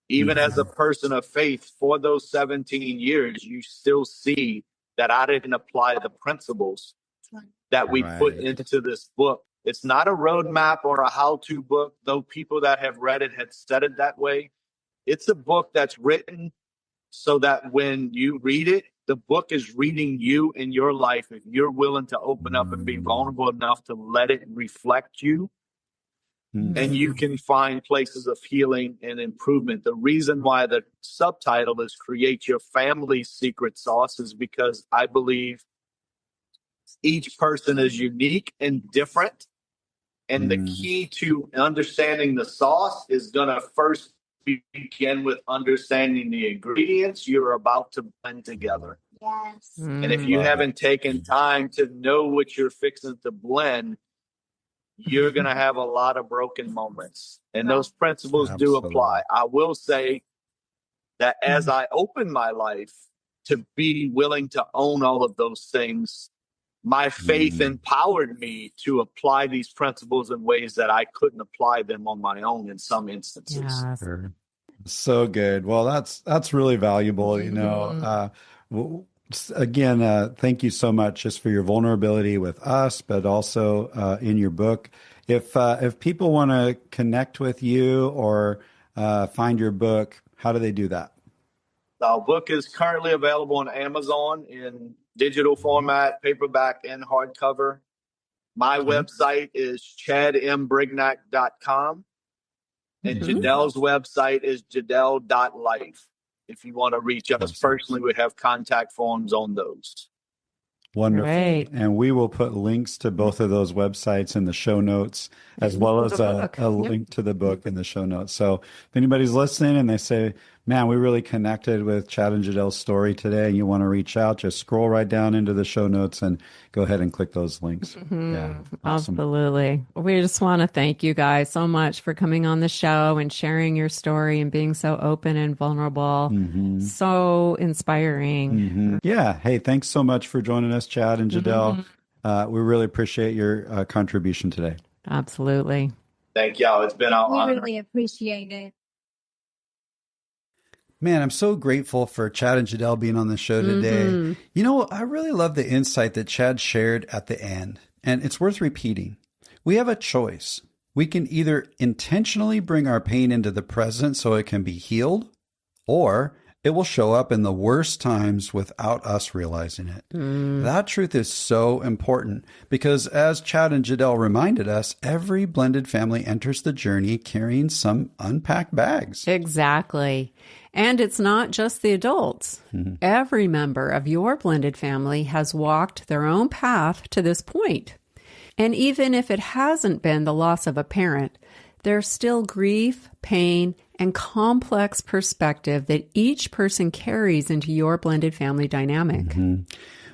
Even as a person of faith, for those 17 years, you still see that I didn't apply the principles that we put into this book. It's not a roadmap or a how-to book, though people that have read it had said it that way. It's a book that's written so that when you read it, the book is reading you in your life. If you're willing to open up and be vulnerable enough to let it reflect you, and you can find places of healing and improvement. The reason why the subtitle is Create Your Family's Secret Sauce is because I believe each person is unique and different. And the key to understanding the sauce is going to first begin with understanding the ingredients you're about to blend together. Yes. And if you haven't taken time to know what you're fixing to blend, you're going to have a lot of broken moments. And those principles do apply. I will say that as I open my life to be willing to own all of those things, my faith empowered me to apply these principles in ways that I couldn't apply them on my own in some instances. Yes. So good. Well, that's really valuable. Again, thank you so much just for your vulnerability with us, but also in your book. If people want to connect with you or find your book, how do they do that? Our book is currently available on Amazon in digital format, paperback, and hardcover. My website is chadmbrignac.com, and Jdele's website is jdele.life. If you want to reach us personally, we have contact forms on those. Wonderful. Great. And we will put links to both of those websites in the show notes, as well as a link to the book in the show notes. So if anybody's listening and they say, man, we really connected with Chad and Jdele's story today, and you want to reach out, just scroll right down into the show notes and go ahead and click those links. Yeah, awesome. Absolutely. We just want to thank you guys so much for coming on the show and sharing your story and being so open and vulnerable. So inspiring. Yeah. Hey, thanks so much for joining us, Chad and Jdele. We really appreciate your contribution today. Absolutely. Thank y'all. It's been an We honor. really appreciate it. Man, I'm so grateful for Chad and Jdele being on the show today. You know, I really love the insight that Chad shared at the end, and it's worth repeating. We have a choice. We can either intentionally bring our pain into the present so it can be healed, or it will show up in the worst times without us realizing it. That truth is so important because, as Chad and Jdele reminded us, every blended family enters the journey carrying some unpacked bags. Exactly. And it's not just the adults. Every member of your blended family has walked their own path to this point. And even if it hasn't been the loss of a parent, there's still grief, pain, and complex perspective that each person carries into your blended family dynamic.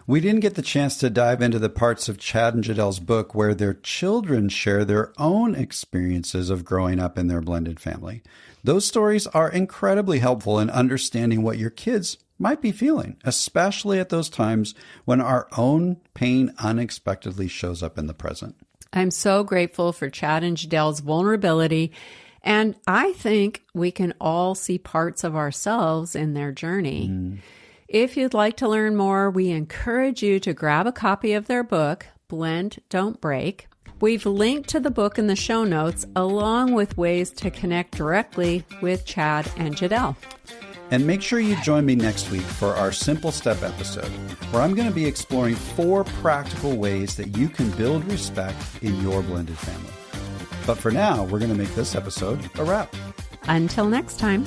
We didn't get the chance to dive into the parts of Chad and Jdele's book where their children share their own experiences of growing up in their blended family. Those stories are incredibly helpful in understanding what your kids might be feeling, especially at those times when our own pain unexpectedly shows up in the present. I'm so grateful for Chad and Jdele's vulnerability, and I think we can all see parts of ourselves in their journey. If you'd like to learn more, we encourage you to grab a copy of their book, Blend, Don't Break. We've linked to the book in the show notes, along with ways to connect directly with Chad and Jdele. And make sure you join me next week for our Simple Step episode, where I'm going to be exploring 4 practical ways that you can build respect in your blended family. But for now, we're going to make this episode a wrap. Until next time.